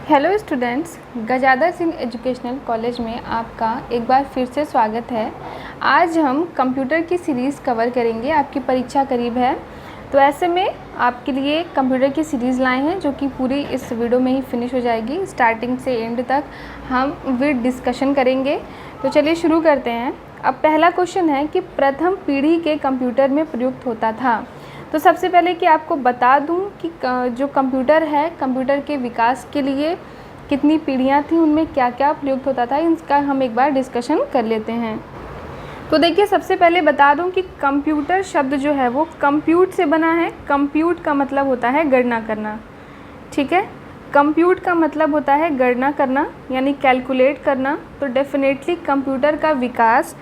Hello students, Gajadhar Singh educational college में आपका एक बार फिर से स्वागत है। आज हम कंप्यूटर की सीरीज़ कवर करेंगे। आपकी परीक्षा करीब है, तो ऐसे में आपके लिए कंप्यूटर की सीरीज़ लाए हैं जो कि पूरी इस वीडियो में ही फिनिश हो जाएगी। स्टार्टिंग से एंड तक हम विद डिस्कशन करेंगे। तो चलिए शुरू करते हैं। अब पहला क्वेश्चन है कि प्रथम पीढ़ी के कंप्यूटर में प्रयुक्त होता था। तो सबसे पहले कि आपको बता दूं कि जो कंप्यूटर है, कंप्यूटर के विकास के लिए कितनी पीढ़ियां थी, उनमें क्या क्या प्रयुक्त होता था, इसका हम एक बार डिस्कशन कर लेते हैं। तो देखिए, सबसे पहले बता दूं कि कंप्यूटर शब्द जो है वो कंप्यूट से बना है। कंप्यूट का मतलब होता है गणना करना, ठीक है। कंप्यूट का मतलब होता है गणना करना, यानी कैलकुलेट करना। तो डेफिनेटली कंप्यूटर का विकास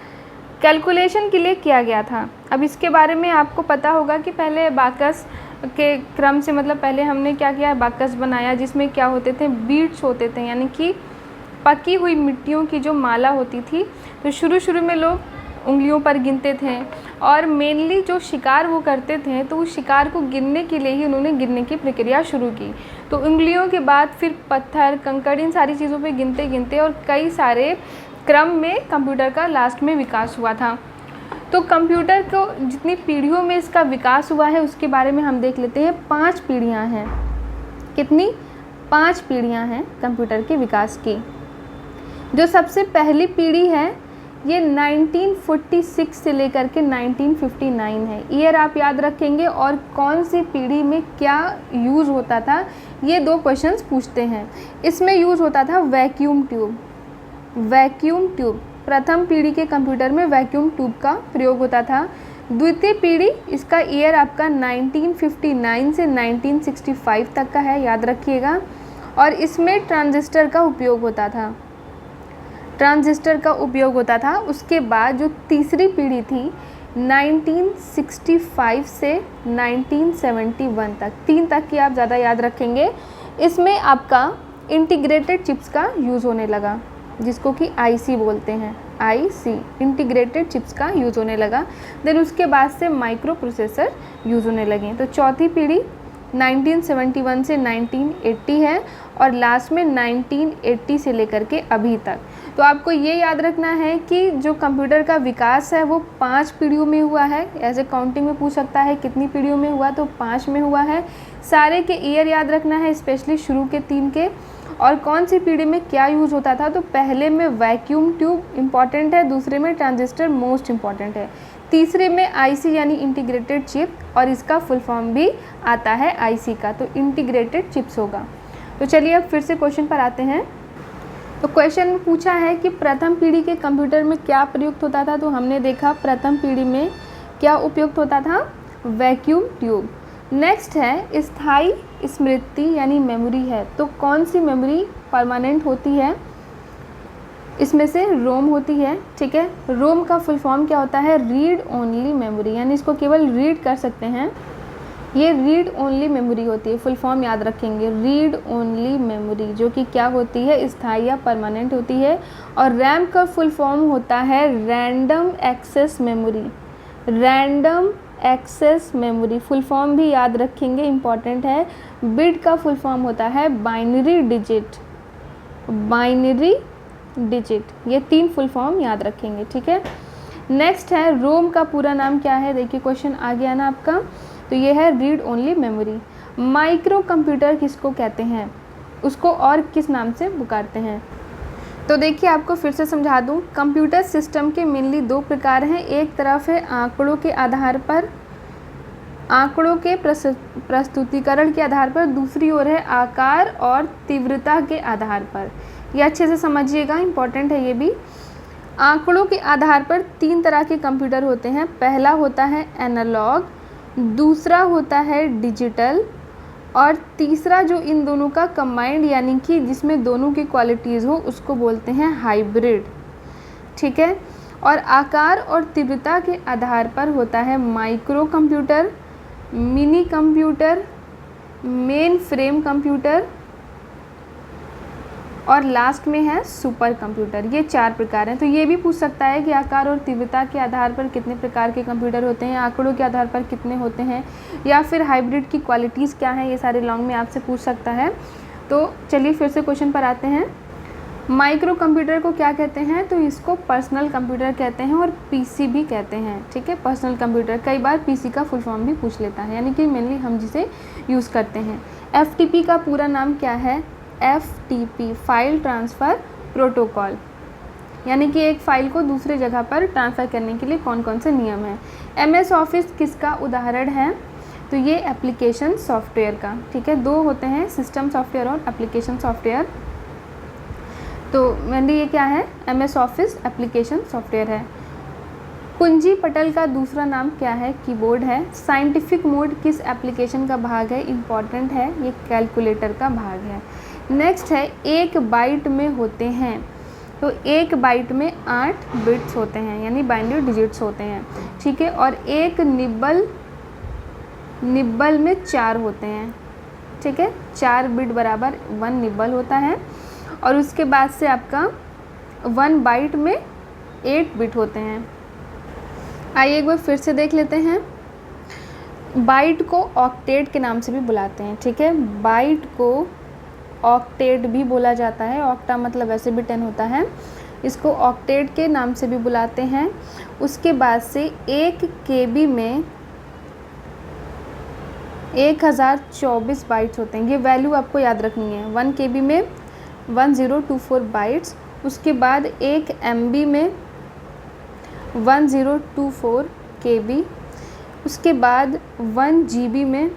कैलकुलेशन के लिए किया गया था। अब इसके बारे में आपको पता होगा कि पहले बाकस के क्रम से, मतलब पहले हमने क्या किया, बाकस बनाया जिसमें क्या होते थे, बीट्स होते थे, यानी कि पकी हुई मिट्टियों की जो माला होती थी। तो शुरू में लोग उंगलियों पर गिनते थे और मेनली जो शिकार वो करते थे तो उस शिकार को गिनने के लिए ही उन्होंने गिनने की प्रक्रिया शुरू की। तो उंगलियों के बाद फिर पत्थर, कंकड़, इन सारी चीज़ों पे गिनते गिनते और कई सारे क्रम में कंप्यूटर का लास्ट में विकास हुआ था। तो कंप्यूटर को जितनी पीढ़ियों में इसका विकास हुआ है उसके बारे में हम देख लेते हैं। 5 पीढ़ियां हैं। कितनी? 5 पीढ़ियां हैं कंप्यूटर के विकास की। जो सबसे पहली पीढ़ी है ये 1946 से लेकर के 1959 है। ईयर आप याद रखेंगे और कौन सी पीढ़ी में क्या यूज़ होता था, ये 2 क्वेश्चंस पूछते हैं। इसमें यूज़ होता था वैक्यूम ट्यूब। वैक्यूम ट्यूब प्रथम पीढ़ी के कंप्यूटर में वैक्यूम ट्यूब का प्रयोग होता था। द्वितीय पीढ़ी, इसका ईयर आपका 1959 से 1965 तक का है, याद रखिएगा। और इसमें ट्रांजिस्टर का उपयोग होता था। ट्रांजिस्टर का उपयोग होता था। उसके बाद जो तीसरी पीढ़ी थी 1965 से 1971 तक, 3 तक की आप ज़्यादा याद रखेंगे। इसमें आपका इंटीग्रेटेड चिप्स का यूज़ होने लगा, जिसको कि आईसी बोलते हैं। आईसी, इंटीग्रेटेड चिप्स का यूज़ होने लगा। देन उसके बाद से माइक्रो प्रोसेसर यूज़ होने लगे। तो चौथी पीढ़ी 1971 से 1980 है और लास्ट में 1980 से लेकर के अभी तक। तो आपको ये याद रखना है कि जो कंप्यूटर का विकास है वो 5 पीढ़ियों में हुआ है। ऐसे काउंटिंग में पूछ सकता है कितनी पीढ़ियों में हुआ, तो 5 में हुआ है। सारे के ईयर याद रखना है, स्पेशली शुरू के 3 के। और कौन सी पीढ़ी में क्या यूज़ होता था, तो पहले में वैक्यूम ट्यूब इम्पॉर्टेंट है, दूसरे में ट्रांजिस्टर मोस्ट इम्पॉर्टेंट है, तीसरे में आईसी यानी इंटीग्रेटेड चिप, और इसका फुल फॉर्म भी आता है आईसी का, तो इंटीग्रेटेड चिप्स होगा। तो चलिए अब फिर से क्वेश्चन पर आते हैं। तो क्वेश्चन में पूछा है कि प्रथम पीढ़ी के कंप्यूटर में क्या प्रयुक्त होता था। तो हमने देखा प्रथम पीढ़ी में क्या उपयुक्त होता था, वैक्यूम ट्यूब। नेक्स्ट है स्थायी स्मृति यानी मेमोरी है। तो कौन सी मेमोरी परमानेंट होती है, इसमें से रोम होती है, ठीक है। रोम का फुल फॉर्म क्या होता है, रीड ओनली मेमोरी, यानी इसको केवल रीड कर सकते हैं, ये रीड ओनली मेमोरी होती है। फुल फॉर्म याद रखेंगे, रीड ओनली मेमोरी, जो कि क्या होती है, स्थायी या परमानेंट होती है। और रैम का फुल फॉर्म होता है random access memory. Random access memory full form भी याद रखेंगे, इम्पॉर्टेंट है। बिट का फुल फॉर्म होता है बाइनरी डिजिट। बाइनरी डिजिट, ये 3 फुल फॉर्म याद रखेंगे, ठीक है। नेक्स्ट है रोम का पूरा नाम क्या है। देखिए क्वेश्चन आ गया ना आपका, तो ये है read only memory. Micro computer किसको कहते हैं, उसको और किस नाम से पुकारते हैं। तो देखिए आपको फिर से समझा दूं, कंप्यूटर सिस्टम के मेनली 2 प्रकार हैं। एक तरफ है आंकड़ों के आधार पर, आंकड़ों के प्रस्तुतिकरण के आधार पर, दूसरी ओर है आकार और तीव्रता के आधार पर। ये अच्छे से समझिएगा, इम्पॉर्टेंट है ये भी। आंकड़ों के आधार पर 3 तरह के कंप्यूटर होते हैं। पहला होता है एनालॉग, दूसरा होता है डिजिटल, और तीसरा जो इन दोनों का कंबाइंड यानी कि जिसमें दोनों की क्वालिटीज़ हो उसको बोलते हैं हाइब्रिड, ठीक है। और आकार और तीव्रता के आधार पर होता है micro computer, mini computer, main frame computer, और लास्ट में है सुपर कंप्यूटर। ये 4 प्रकार हैं। तो ये भी पूछ सकता है कि आकार और तीव्रता के आधार पर कितने प्रकार के कंप्यूटर होते हैं, आंकड़ों के आधार पर कितने होते हैं, या फिर हाइब्रिड की क्वालिटीज़ क्या हैं, ये सारे लॉन्ग में आपसे पूछ सकता है। तो चलिए फिर से क्वेश्चन पर आते हैं। माइक्रो कंप्यूटर को क्या कहते हैं? तो इसको पर्सनल कंप्यूटर कहते हैं और पीसी भी कहते हैं, ठीक है। पर्सनल कंप्यूटर कई बार पीसी का फुल फॉर्म भी पूछ लेता है, यानी कि मेनली हम जिसे यूज़ करते हैं। एफटीपी का पूरा नाम क्या है? एफटीपी, फाइल ट्रांसफ़र प्रोटोकॉल, यानी कि एक फ़ाइल को दूसरे जगह पर ट्रांसफ़र करने के लिए कौन कौन से नियम हैं। एमएस ऑफिस किसका उदाहरण है? तो ये एप्लीकेशन सॉफ्टवेयर का, ठीक है। दो होते हैं, सिस्टम सॉफ्टवेयर और एप्लीकेशन सॉफ्टवेयर। तो मेनली ये क्या है? एमएस ऑफिस एप्लीकेशन सॉफ्टवेयर है। कुंजी पटल का दूसरा नाम क्या है? कीबोर्ड है। साइंटिफिक मोड किस एप्लीकेशन का भाग है? इम्पॉर्टेंट है, ये कैलकुलेटर का भाग है। नेक्स्ट है, एक बाइट में होते हैं, तो एक बाइट में 8 बिट्स होते हैं, यानी बाइनरी डिजिट्स होते हैं, ठीक है। और एक निब्बल में 4 होते हैं, ठीक है। 4 बिट बराबर 1 निब्बल होता है। और उसके बाद से आपका 1 बाइट में 8 बिट होते हैं। आइए एक बार फिर से देख लेते हैं। बाइट को ऑक्टेट के नाम से भी बुलाते हैं, ठीक है। बाइट को ऑक्टेट भी बोला जाता है, ऑक्टा मतलब वैसे भी 10 होता है, इसको ऑक्टेट के नाम से भी बुलाते हैं। उसके बाद से 1 KB में 1024 बाइट्स होते हैं, ये वैल्यू आपको याद रखनी है। 1 KB में 1024 बाइट्स, उसके बाद 1 MB में 1024 KB, उसके बाद 1 GB में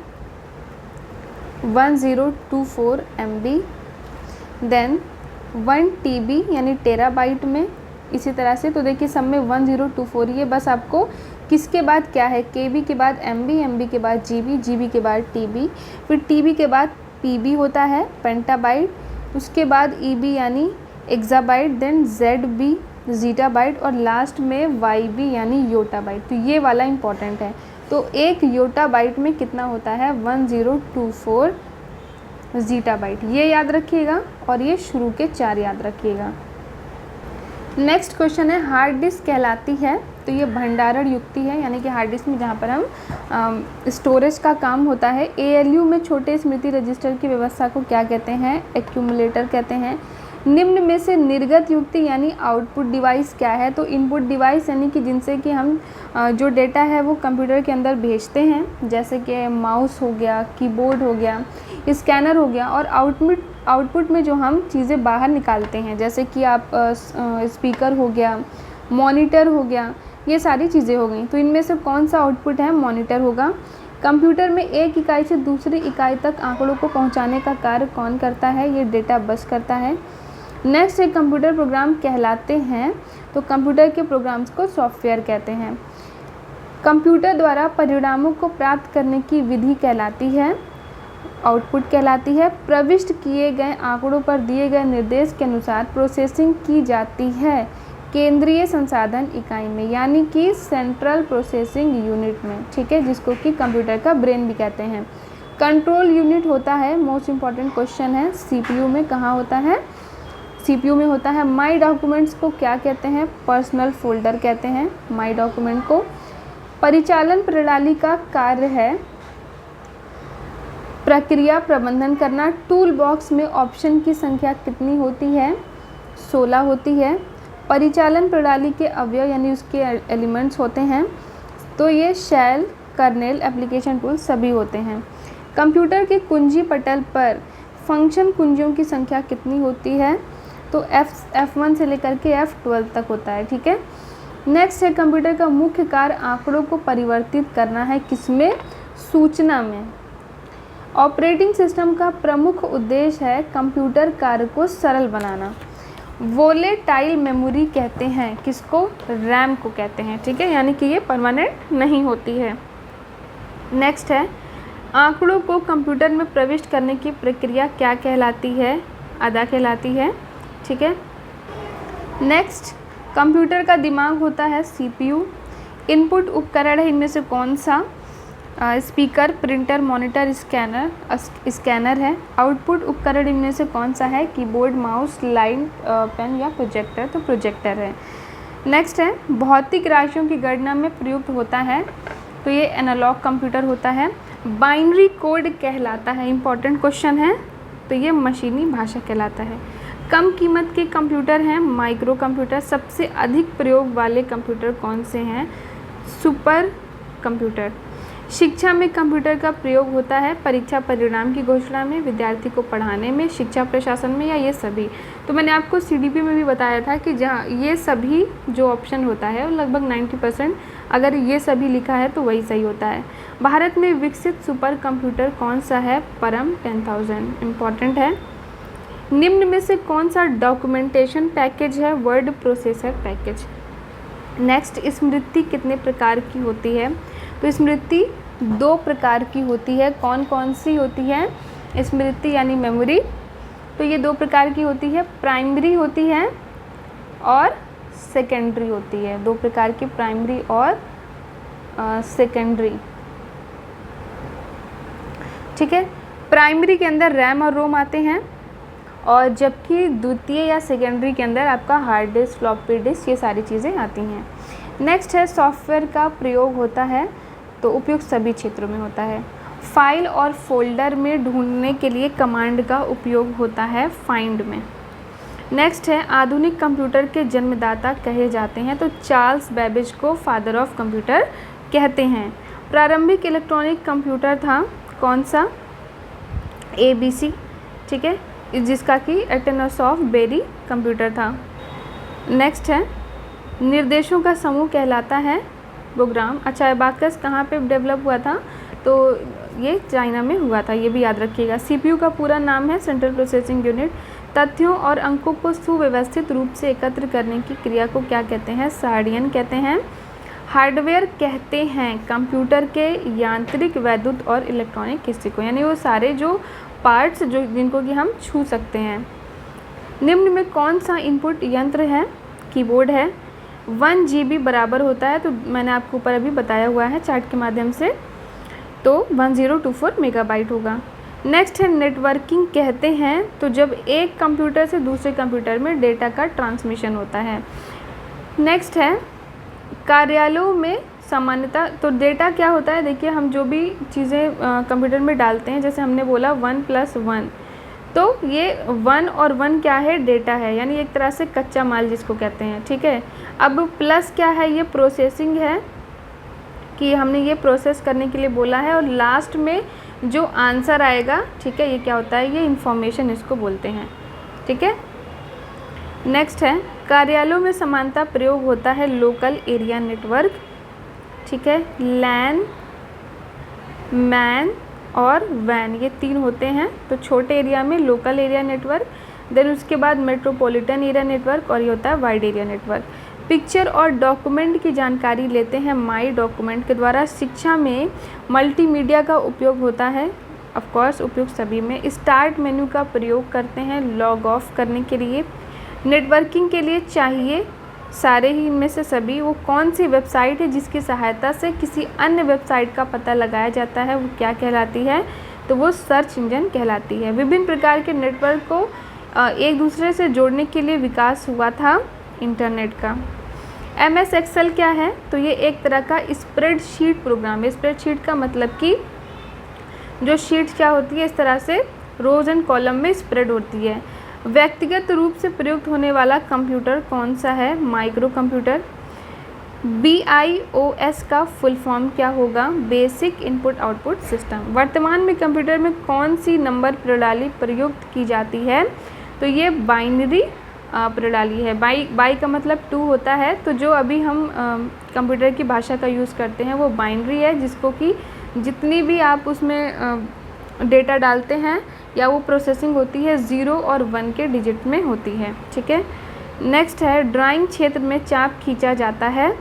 1024 MB, देन 1 TB यानी टेराबाइट में इसी तरह से। तो देखिए सब में 1024, ये बस आपको किसके बाद क्या है? KB के बाद MB, MB के बाद GB, GB के बाद TB, फिर TB के बाद PB होता है पेंटाबाइट, उसके बाद EB यानी एक्साबाइट, देन ZB जीटाबाइट और लास्ट में YB यानी योटाबाइट। तो ये वाला इम्पॉर्टेंट है। तो एक योटाबाइट में कितना होता है? 1024 जीटाबाइट, ये याद रखिएगा और ये शुरू के 4 याद रखिएगा। नेक्स्ट क्वेश्चन है, हार्ड डिस्क कहलाती है? तो ये भंडारण युक्ति है, यानी कि हार्ड डिस्क में जहाँ पर हम स्टोरेज का काम होता है। ALU में छोटे स्मृति रजिस्टर की व्यवस्था को क्या कहते हैं? एक्यूमुलेटर कहते हैं। निम्न में से निर्गत युक्ति यानी आउटपुट डिवाइस क्या है? तो इनपुट डिवाइस यानी कि जिनसे कि हम जो डेटा है वो कंप्यूटर के अंदर भेजते हैं, जैसे कि माउस हो गया, कीबोर्ड हो गया, स्कैनर हो गया। और आउटपुट में जो हम चीज़ें बाहर निकालते हैं, जैसे कि आप स्पीकर हो गया, मॉनिटर हो गया, ये सारी चीज़ें हो गई। तो इनमें से कौन सा आउटपुट है? मॉनिटर होगा। कंप्यूटर में एक इकाई से दूसरी इकाई तक आंकड़ों को पहुंचाने का कार्य कौन करता है? ये डेटा बस करता है। नेक्स्ट एक कंप्यूटर प्रोग्राम कहलाते हैं? तो कंप्यूटर के प्रोग्राम्स को सॉफ्टवेयर कहते हैं। कंप्यूटर द्वारा परिणामों को प्राप्त करने की विधि कहलाती है? आउटपुट कहलाती है। प्रविष्ट किए गए आंकड़ों पर दिए गए निर्देश के अनुसार प्रोसेसिंग की जाती है केंद्रीय संसाधन इकाई में, यानी कि सेंट्रल प्रोसेसिंग यूनिट में, ठीक है, जिसको कि कंप्यूटर का ब्रेन भी कहते हैं। कंट्रोल यूनिट होता है, मोस्ट इम्पॉर्टेंट क्वेश्चन है, CPU में कहाँ होता है? CPU में होता है। माई डॉक्यूमेंट्स को क्या कहते हैं? पर्सनल फोल्डर कहते हैं माई डॉक्यूमेंट को। परिचालन प्रणाली का कार्य है प्रक्रिया प्रबंधन करना। टूल बॉक्स में ऑप्शन की संख्या कितनी होती है? 16 होती है। परिचालन प्रणाली के अवयव यानी उसके एलिमेंट्स होते हैं, तो ये शेल, कर्नेल, एप्लीकेशन टूल सभी होते हैं। कंप्यूटर के कुंजी पटल पर फंक्शन कुंजियों की संख्या कितनी होती है? तो F1 से लेकर के F12 तक होता है, ठीक है। नेक्स्ट है, कंप्यूटर का मुख्य कार्य आंकड़ों को परिवर्तित करना है, किसमें? सूचना में। ऑपरेटिंग सिस्टम का प्रमुख उद्देश्य है कंप्यूटर कार्य को सरल बनाना। वोलेटाइल मेमोरी कहते हैं किसको? रैम को कहते हैं, ठीक है, यानी कि ये परमानेंट नहीं होती है। नेक्स्ट है, आंकड़ों को कंप्यूटर में प्रविष्ट करने की प्रक्रिया क्या कहलाती है? अदा कहलाती है, ठीक है। नेक्स्ट, कंप्यूटर का दिमाग होता है CPU। इनपुट उपकरण है इनमें से कौन सा? स्पीकर, प्रिंटर, मॉनिटर, स्कैनर है। आउटपुट उपकरण इनमें से कौन सा है? कीबोर्ड, माउस, लाइन पेन या प्रोजेक्टर? तो प्रोजेक्टर है। नेक्स्ट है, भौतिक राशियों की गणना में प्रयुक्त होता है, तो ये एनालॉग कंप्यूटर होता है। बाइनरी कोड कहलाता है, इंपॉर्टेंट क्वेश्चन है। तो ये मशीनी भाषा कहलाता है। कम कीमत के कंप्यूटर हैं माइक्रो कंप्यूटर। सबसे अधिक प्रयोग वाले कंप्यूटर कौन से हैं? Super computer. शिक्षा में कंप्यूटर का प्रयोग होता है परीक्षा परिणाम की घोषणा में, विद्यार्थी को पढ़ाने में, शिक्षा प्रशासन में, या ये सभी? तो मैंने आपको CDP में भी बताया था कि जहाँ ये सभी जो ऑप्शन होता है लगभग 90% अगर ये सभी लिखा है तो वही सही होता है। भारत में विकसित सुपर कंप्यूटर कौन सा है? परम 10,000 इम्पॉर्टेंट है। निम्न में से कौन सा डॉक्यूमेंटेशन पैकेज है? Word processor package. नेक्स्ट, स्मृति कितने प्रकार की होती है? तो स्मृति 2 प्रकार की होती है। कौन कौन सी होती है स्मृति यानी मेमोरी? तो ये 2 प्रकार की होती है, प्राइमरी होती है और सेकेंडरी होती है। 2 प्रकार की, प्राइमरी और सेकेंडरी। ठीक है, प्राइमरी के अंदर रैम और रोम आते हैं और जबकि द्वितीय या सेकेंडरी के अंदर आपका हार्ड डिस्क, फ्लॉपी डिस्क, ये सारी चीज़ें आती हैं। नेक्स्ट है सॉफ्टवेयर का प्रयोग होता है तो उपयोग सभी क्षेत्रों में होता है। फाइल और फोल्डर में ढूंढने के लिए कमांड का उपयोग होता है फाइंड में। नेक्स्ट है आधुनिक कंप्यूटर के जन्मदाता कहे जाते हैं तो चार्ल्स बेबेज को फादर ऑफ कंप्यूटर कहते हैं। प्रारंभिक इलेक्ट्रॉनिक कंप्यूटर था कौन सा? ABC। ठीक है, जिसका कि एटनस ऑफ बेरी कंप्यूटर था। नेक्स्ट है निर्देशों का समूह कहलाता है प्रोग्राम। अच्छा, एबाकस कहाँ पे डेवलप हुआ था? तो ये चाइना में हुआ था, ये भी याद रखिएगा। CPU का पूरा नाम है सेंट्रल प्रोसेसिंग यूनिट। तथ्यों और अंकों को सुव्यवस्थित रूप से एकत्र करने की क्रिया को क्या कहते हैं? सार्डियन कहते हैं। हार्डवेयर कहते हैं कंप्यूटर के यांत्रिक, वैद्युत और इलेक्ट्रॉनिक हिस्से को, यानी वो सारे जो पार्ट्स जो जिनको कि हम छू सकते हैं। निम्न में कौन सा इनपुट यंत्र है? कीबोर्ड है। 1 GB बराबर होता है, तो मैंने आपको ऊपर अभी बताया हुआ है चार्ट के माध्यम से, तो 1024 मेगाबाइट होगा। नेक्स्ट है नेटवर्किंग कहते हैं तो जब एक कंप्यूटर से दूसरे कंप्यूटर में डेटा का ट्रांसमिशन होता है। नेक्स्ट है कार्यालयों में सामान्यतः तो डेटा क्या होता है? देखिए, हम जो भी चीज़ें कंप्यूटर में डालते हैं, जैसे हमने बोला 1+1, तो ये 1 और 1 क्या है? डेटा है, यानी एक तरह से कच्चा माल जिसको कहते हैं। ठीक है, अब प्लस क्या है? ये प्रोसेसिंग है कि हमने ये प्रोसेस करने के लिए बोला है, और लास्ट में जो आंसर आएगा, ठीक है, ये क्या होता है? ये इंफॉर्मेशन इसको बोलते हैं। ठीक है, नेक्स्ट है कार्यालयों में समानता प्रयोग होता है लोकल एरिया नेटवर्क। ठीक है, लैन, मैन और वैन, ये 3 होते हैं। तो छोटे एरिया में लोकल एरिया नेटवर्क, देन उसके बाद मेट्रोपॉलिटन एरिया नेटवर्क, और ये होता है वाइड एरिया नेटवर्क। पिक्चर और डॉक्यूमेंट की जानकारी लेते हैं माई डॉक्यूमेंट के द्वारा। शिक्षा में मल्टीमीडिया का उपयोग होता है, ऑफ कोर्स उपयोग सभी में। स्टार्ट मेन्यू का प्रयोग करते हैं लॉग ऑफ करने के लिए। नेटवर्किंग के लिए चाहिए सारे ही इनमें से सभी। वो कौन सी वेबसाइट है जिसकी सहायता से किसी अन्य वेबसाइट का पता लगाया जाता है, वो क्या कहलाती है? तो वो सर्च इंजन कहलाती है। विभिन्न प्रकार के नेटवर्क को एक दूसरे से जोड़ने के लिए विकास हुआ था इंटरनेट का। MS एक्सेल क्या है? तो ये एक तरह का स्प्रेडशीट प्रोग्राम है। स्प्रेडशीट का मतलब कि जो शीट क्या होती है, इस तरह से रोज एंड कॉलम में स्प्रेड होती है। व्यक्तिगत रूप से प्रयुक्त होने वाला कंप्यूटर कौन सा है? Micro computer. BIOS का फुल फॉर्म क्या होगा? Basic input output system. वर्तमान में कंप्यूटर में कौन सी नंबर प्रणाली प्रयुक्त की जाती है? तो ये बाइनरी प्रणाली है। बाई का मतलब 2 होता है, तो जो अभी हम कंप्यूटर की भाषा का यूज़ करते हैं वो बाइनरी है, जिसको कि जितनी भी आप उसमें डेटा डालते हैं या वो प्रोसेसिंग होती है 0 और 1 के डिजिट में होती है। ठीक है, नेक्स्ट है ड्राइंग क्षेत्र में चाप खींचा जाता है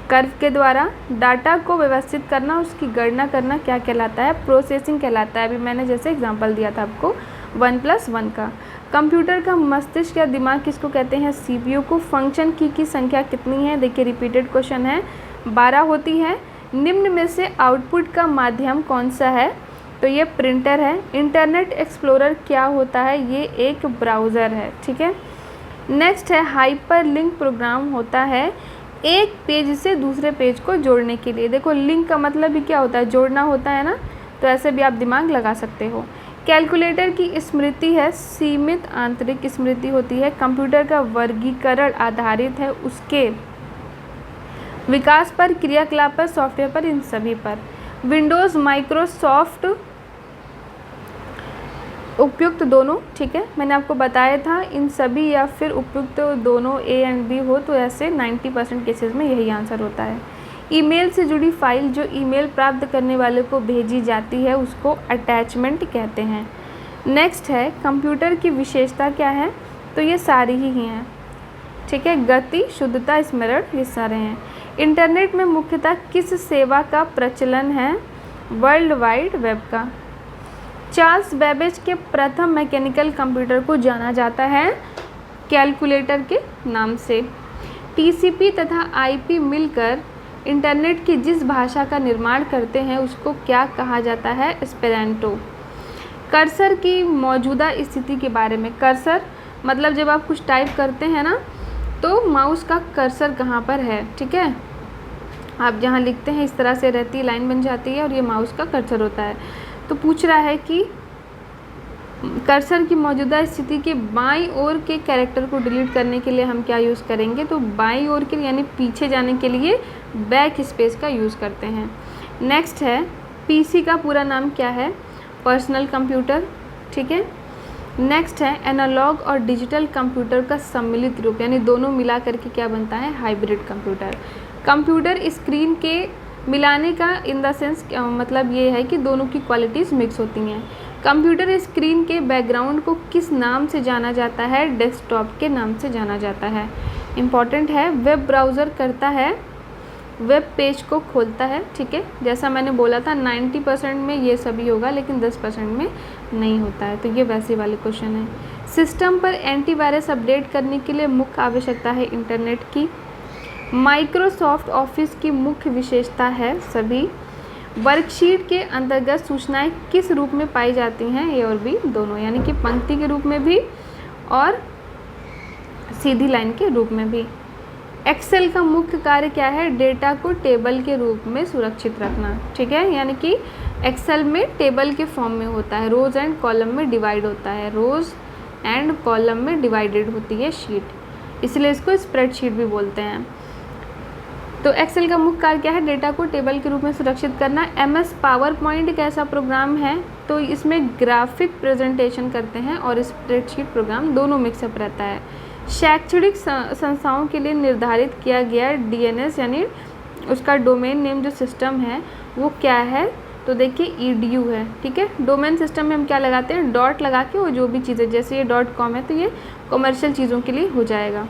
कर्व के द्वारा। डाटा को व्यवस्थित करना, उसकी गणना करना क्या कहलाता है? प्रोसेसिंग कहलाता है। अभी मैंने जैसे एग्जांपल दिया था आपको 1+1 का। कंप्यूटर का मस्तिष्क या दिमाग किसको कहते हैं? CPU को। फंक्शन की संख्या कितनी है? देखिए रिपीटेड क्वेश्चन है, 12 होती है। निम्न में से आउटपुट का माध्यम कौन सा है? तो ये प्रिंटर है। इंटरनेट एक्सप्लोरर क्या होता है? ये एक ब्राउज़र है। ठीक है, नेक्स्ट है हाइपर लिंक प्रोग्राम होता है एक पेज से दूसरे पेज को जोड़ने के लिए। देखो लिंक का मतलब भी क्या होता है? जोड़ना होता है ना, तो ऐसे भी आप दिमाग लगा सकते हो। कैलकुलेटर की स्मृति है सीमित आंतरिक स्मृति होती है। कंप्यूटर का वर्गीकरण आधारित है उसके विकास पर, क्रियाकलाप पर, सॉफ्टवेयर पर, इन सभी पर। विंडोज़, माइक्रोसॉफ्ट उपयुक्त दोनों, ठीक है, मैंने आपको बताया था इन सभी या फिर उपयुक्त दोनों ए एंड बी हो तो ऐसे 90% केसेस में यही आंसर होता है। ईमेल से जुड़ी फाइल जो ईमेल प्राप्त करने वाले को भेजी जाती है उसको अटैचमेंट कहते हैं। नेक्स्ट है कंप्यूटर की विशेषता क्या है, तो ये सारी ही हैं, ठीक है, गति, शुद्धता, स्मरण, ये सारे हैं। इंटरनेट में मुख्यतः किस सेवा का प्रचलन है, वर्ल्ड वाइड वेब का। चार्ल्स बेबेज के प्रथम मैकेनिकल कंप्यूटर को जाना जाता है कैलकुलेटर के नाम से। टीसीपी तथा आईपी मिलकर इंटरनेट की जिस भाषा का निर्माण करते हैं उसको क्या कहा जाता है, एस्पेरेंटो। कर्सर की मौजूदा स्थिति के बारे में, कर्सर मतलब जब आप कुछ टाइप करते हैं ना तो माउस का कर्सर कहाँ पर है, ठीक है, आप जहाँ लिखते हैं इस तरह से रहती है, लाइन बन जाती है और ये माउस का कर्सर होता है। तो पूछ रहा है कि कर्सर की मौजूदा स्थिति के बाईं ओर के कैरेक्टर को डिलीट करने के लिए हम क्या यूज़ करेंगे, तो बाईं ओर के यानी पीछे जाने के लिए बैक स्पेस का यूज़ करते हैं। नेक्स्ट है पीसी का पूरा नाम क्या है, पर्सनल कंप्यूटर, ठीक है। नेक्स्ट है एनालॉग और डिजिटल कंप्यूटर का सम्मिलित रूप यानी दोनों मिला करके क्या बनता है, हाइब्रिड कंप्यूटर। कंप्यूटर स्क्रीन के मिलाने का इन द सेंस मतलब ये है कि दोनों की क्वालिटीज़ मिक्स होती हैं। कंप्यूटर स्क्रीन के बैकग्राउंड को किस नाम से जाना जाता है, डेस्कटॉप के नाम से जाना जाता है। इम्पॉर्टेंट है, वेब ब्राउज़र करता है, वेब पेज को खोलता है, ठीक है, जैसा मैंने बोला था 90% में ये सभी होगा लेकिन 10% में नहीं होता है, तो ये वैसे वाले क्वेश्चन है। सिस्टम पर एंटीवायरस अपडेट करने के लिए मुख्य आवश्यकता है इंटरनेट की। माइक्रोसॉफ्ट ऑफिस की मुख्य विशेषता है सभी। वर्कशीट के अंतर्गत सूचनाएं किस रूप में पाई जाती हैं, ए और बी दोनों, यानी कि पंक्ति के रूप में भी और सीधी लाइन के रूप में भी। एक्सेल का मुख्य कार्य क्या है, डेटा को टेबल के रूप में सुरक्षित रखना, ठीक है, यानी कि एक्सेल में टेबल के फॉर्म में होता है, रोज़ एंड कॉलम में डिवाइड होता है, रोज़ एंड कॉलम में डिवाइडेड होती है शीट, इसलिए इसको स्प्रेडशीट भी बोलते हैं। तो एक्सेल का मुख्य कार्य क्या है, डेटा को टेबल के रूप में सुरक्षित करना। एमएस पावर पॉइंट एक ऐसा प्रोग्राम है तो इसमें ग्राफिक प्रेजेंटेशन करते हैं और स्प्रेडशीट प्रोग्राम दोनों मिक्सअप रहता है। शैक्षणिक संस्थाओं के लिए निर्धारित किया गया डीएनएस यानी उसका डोमेन नेम जो सिस्टम है वो क्या है, तो देखिए ईडीयू है, ठीक है। डोमेन सिस्टम में हम क्या लगाते हैं, डॉट लगा के, और जो भी चीज़ें जैसे ये .com है तो ये कॉमर्शियल चीज़ों के लिए हो जाएगा,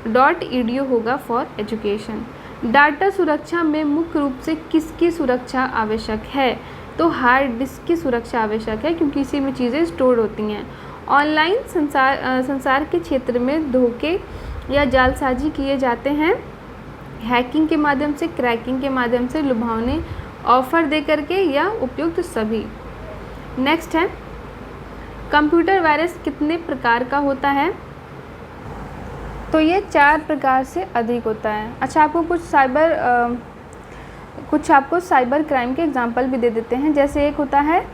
.edu होगा फॉर एजुकेशन। डाटा सुरक्षा में मुख्य रूप से किसकी सुरक्षा आवश्यक है, तो हार्ड डिस्क की सुरक्षा आवश्यक है क्योंकि इसी में चीज़ें स्टोर होती हैं। ऑनलाइन संसार के क्षेत्र में धोखे या जालसाजी किए जाते हैं हैकिंग के माध्यम से, क्रैकिंग के माध्यम से, लुभावने ऑफर दे करके या उपयुक्त सभी। नेक्स्ट है कंप्यूटर वायरस कितने प्रकार का होता है, तो ये 4 प्रकार से अधिक होता है। अच्छा आपको कुछ साइबर क्राइम के एग्जांपल भी दे देते हैं। जैसे एक होता है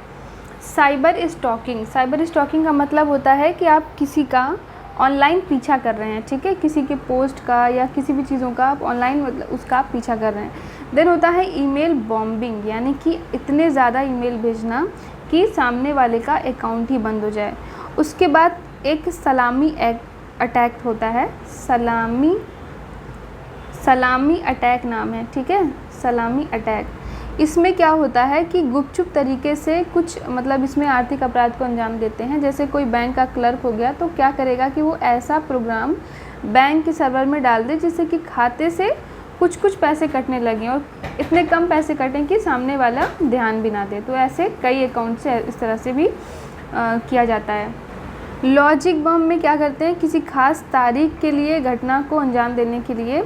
साइबर स्टॉकिंग। साइबर स्टॉकिंग का मतलब होता है कि आप किसी का ऑनलाइन पीछा कर रहे हैं, ठीक है, किसी के पोस्ट का या किसी भी चीज़ों का आप ऑनलाइन मतलब उसका आप पीछा कर रहे हैं। देन होता है ईमेल बॉम्बिंग, यानी कि इतने ज़्यादा ईमेल भेजना कि सामने वाले का अकाउंट ही बंद हो जाए। उसके बाद एक सलामी अटैक होता है, सलामी अटैक नाम है, ठीक है, सलामी अटैक। इसमें क्या होता है कि गुपचुप तरीके से कुछ मतलब इसमें आर्थिक अपराध को अंजाम देते हैं। जैसे कोई बैंक का क्लर्क हो गया तो क्या करेगा कि वो ऐसा प्रोग्राम बैंक के सर्वर में डाल दे जिससे कि खाते से कुछ पैसे कटने लगें और इतने कम पैसे कटें कि सामने वाला ध्यान भी ना दे। तो ऐसे कई अकाउंट से इस तरह से भी किया जाता है। लॉजिक बम में क्या करते हैं, किसी खास तारीख के लिए घटना को अंजाम देने के लिए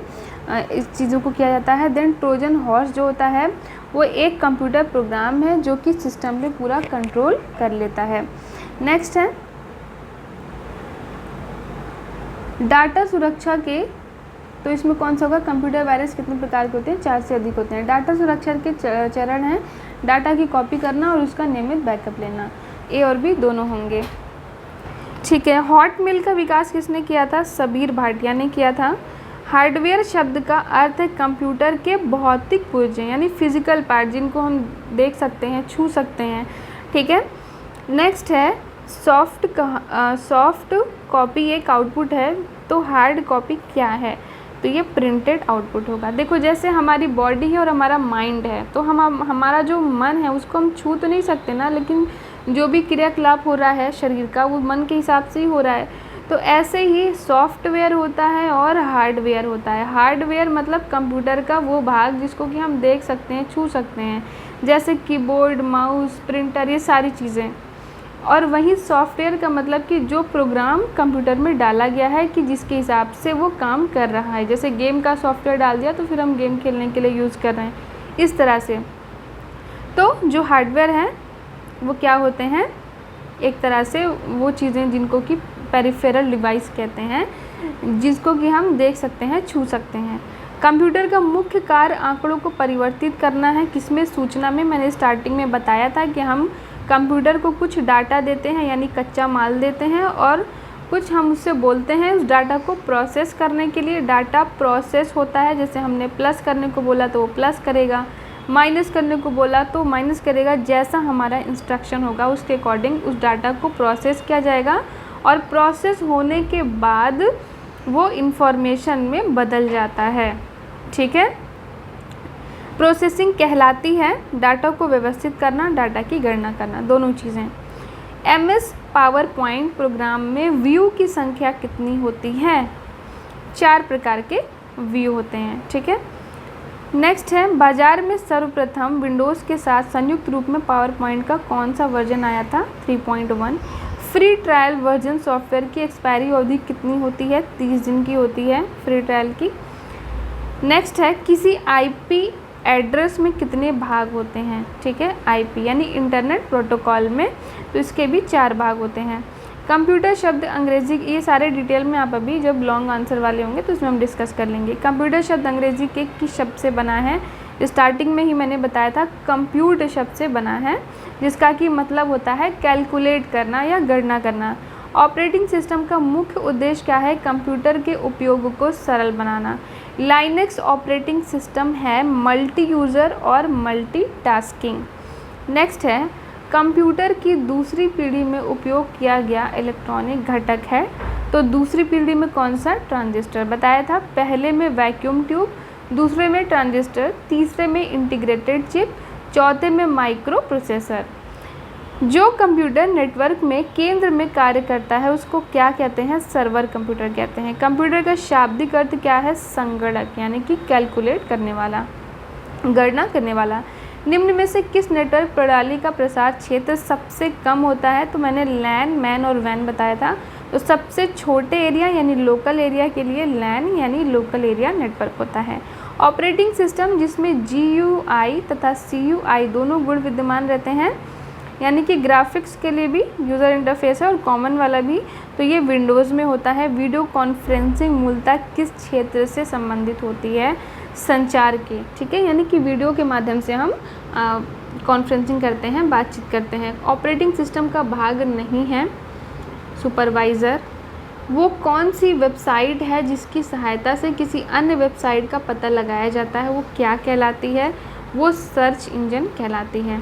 इस चीज़ों को किया जाता है। देन ट्रोजन हॉर्स जो होता है वो एक कंप्यूटर प्रोग्राम है जो कि सिस्टम में पूरा कंट्रोल कर लेता है। नेक्स्ट है डाटा सुरक्षा के, तो इसमें कौन सा होगा, कंप्यूटर वायरस कितने प्रकार के होते हैं, 4 से अधिक होते हैं। डाटा सुरक्षा के चरण हैं डाटा की कॉपी करना और उसका नियमित बैकअप लेना। ए और बी दोनों होंगे। ठीक है, हॉट मिल का विकास किसने किया था? सबीर भाटिया ने किया था। हार्डवेयर शब्द का अर्थ है कंप्यूटर के भौतिक पुर्जे यानी फिजिकल पार्ट, जिनको हम देख सकते हैं, छू सकते हैं। ठीक है, नेक्स्ट है सॉफ्ट कॉपी एक आउटपुट है, तो हार्ड कॉपी क्या है? तो ये प्रिंटेड आउटपुट होगा। देखो जैसे हमारी बॉडी है और हमारा माइंड है, तो हमारा जो मन है उसको हम छू तो नहीं सकते ना, लेकिन जो भी क्रियाकलाप हो रहा है शरीर का वो मन के हिसाब से ही हो रहा है। तो ऐसे ही सॉफ्टवेयर होता है और हार्डवेयर होता है। हार्डवेयर मतलब कंप्यूटर का वो भाग जिसको कि हम देख सकते हैं, छू सकते हैं, जैसे कीबोर्ड, माउस, प्रिंटर, ये सारी चीज़ें। और वहीं सॉफ्टवेयर का मतलब कि जो प्रोग्राम कंप्यूटर में डाला गया है कि जिसके हिसाब से वो काम कर रहा है। जैसे गेम का सॉफ्टवेयर डाल दिया तो फिर हम गेम खेलने के लिए यूज़ कर रहे हैं, इस तरह से। तो जो हार्डवेयर हैं वो क्या होते हैं? एक तरह से वो चीज़ें जिनको कि पेरिफेरल डिवाइस कहते हैं, जिसको कि हम देख सकते हैं, छू सकते हैं। कंप्यूटर का मुख्य कार्य आंकड़ों को परिवर्तित करना है। किसमें? सूचना में। मैंने स्टार्टिंग में बताया था कि हम कंप्यूटर को कुछ डाटा देते हैं यानी कच्चा माल देते हैं, और कुछ हम उससे बोलते हैं उस डाटा को प्रोसेस करने के लिए। डाटा प्रोसेस होता है, जैसे हमने प्लस करने को बोला तो वो प्लस करेगा, माइनस करने को बोला तो माइनस करेगा। जैसा हमारा इंस्ट्रक्शन होगा उसके अकॉर्डिंग उस डाटा को प्रोसेस किया जाएगा, और प्रोसेस होने के बाद वो इंफॉर्मेशन में बदल जाता है। ठीक है, प्रोसेसिंग कहलाती है डाटा को व्यवस्थित करना, डाटा की गणना करना, दोनों चीज़ें। MS पावर पॉइंट प्रोग्राम में व्यू की संख्या कितनी होती है? 4 प्रकार के व्यू होते हैं। ठीक है, नेक्स्ट है बाजार में सर्वप्रथम विंडोज़ के साथ संयुक्त रूप में पावर पॉइंट का कौन सा वर्जन आया था? 3.1। फ्री ट्रायल वर्जन सॉफ्टवेयर की एक्सपायरी अवधि कितनी होती है? 30 दिन की होती है फ्री ट्रायल की। नेक्स्ट है किसी IP एड्रेस में कितने भाग होते हैं? ठीक है, IP यानी इंटरनेट प्रोटोकॉल में, तो इसके भी 4 भाग होते हैं। कंप्यूटर शब्द अंग्रेजी, ये सारे डिटेल में आप अभी जब लॉन्ग आंसर वाले होंगे तो इसमें हम डिस्कस कर लेंगे। कंप्यूटर शब्द अंग्रेजी के किस शब्द से बना है? स्टार्टिंग में ही मैंने बताया था, कंप्यूट शब्द से बना है, जिसका कि मतलब होता है कैलकुलेट करना या गणना करना। ऑपरेटिंग सिस्टम का मुख्य उद्देश्य क्या है? कंप्यूटर के उपयोग को सरल बनाना। लाइनक्स ऑपरेटिंग सिस्टम है मल्टी यूज़र और मल्टीटास्किंग। नेक्स्ट है कंप्यूटर की दूसरी पीढ़ी में उपयोग किया गया इलेक्ट्रॉनिक घटक है, तो दूसरी पीढ़ी में कौन सा? ट्रांजिस्टर। बताया था, पहले में वैक्यूम ट्यूब, दूसरे में ट्रांजिस्टर, तीसरे में इंटीग्रेटेड चिप, चौथे में माइक्रो प्रोसेसर। जो कंप्यूटर नेटवर्क में केंद्र में कार्य करता है उसको क्या कहते हैं? सर्वर कंप्यूटर कहते हैं। कंप्यूटर का शाब्दिक अर्थ क्या है? संगणक यानी कि कैलकुलेट करने वाला, गणना करने वाला। निम्न में से किस नेटवर्क प्रणाली का प्रसार क्षेत्र सबसे कम होता है? तो मैंने लैन, मैन और वैन बताया था। तो सबसे छोटे एरिया यानी लोकल एरिया के लिए लैन यानी लोकल एरिया नेटवर्क होता है। ऑपरेटिंग सिस्टम जिसमें GUI तथा CUI दोनों गुण विद्यमान रहते हैं, यानी कि ग्राफिक्स के लिए भी यूज़र इंटरफेस है और कॉमन वाला भी, तो ये विंडोज़ में होता है। वीडियो कॉन्फ्रेंसिंग मूलतः किस क्षेत्र से संबंधित होती है? संचार के। ठीक है, यानी कि वीडियो के माध्यम से हम कॉन्फ्रेंसिंग करते हैं, बातचीत करते हैं। ऑपरेटिंग सिस्टम का भाग नहीं है सुपरवाइज़र। वो कौन सी वेबसाइट है जिसकी सहायता से किसी अन्य वेबसाइट का पता लगाया जाता है? वो क्या कहलाती है? वो सर्च इंजन कहलाती है।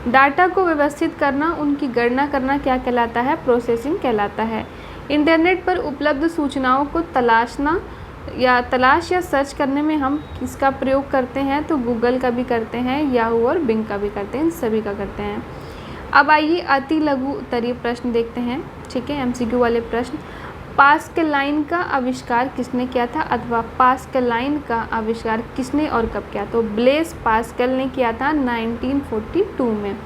डाटा को व्यवस्थित करना, उनकी गणना करना क्या कहलाता है? प्रोसेसिंग कहलाता है। इंटरनेट पर उपलब्ध सूचनाओं को तलाश या सर्च करने में हम किसका प्रयोग करते हैं? तो गूगल का भी करते हैं, याहू और बिंग का भी करते हैं, इन सभी का करते हैं। अब आइए अति लघु उत्तरीय प्रश्न देखते हैं। ठीक है, MCQ वाले प्रश्न। पास्कल लाइन का आविष्कार किसने किया था? अथवा पास्कल लाइन का आविष्कार किसने और कब किया? तो ब्लेस पास्कल ने किया था 1942 में।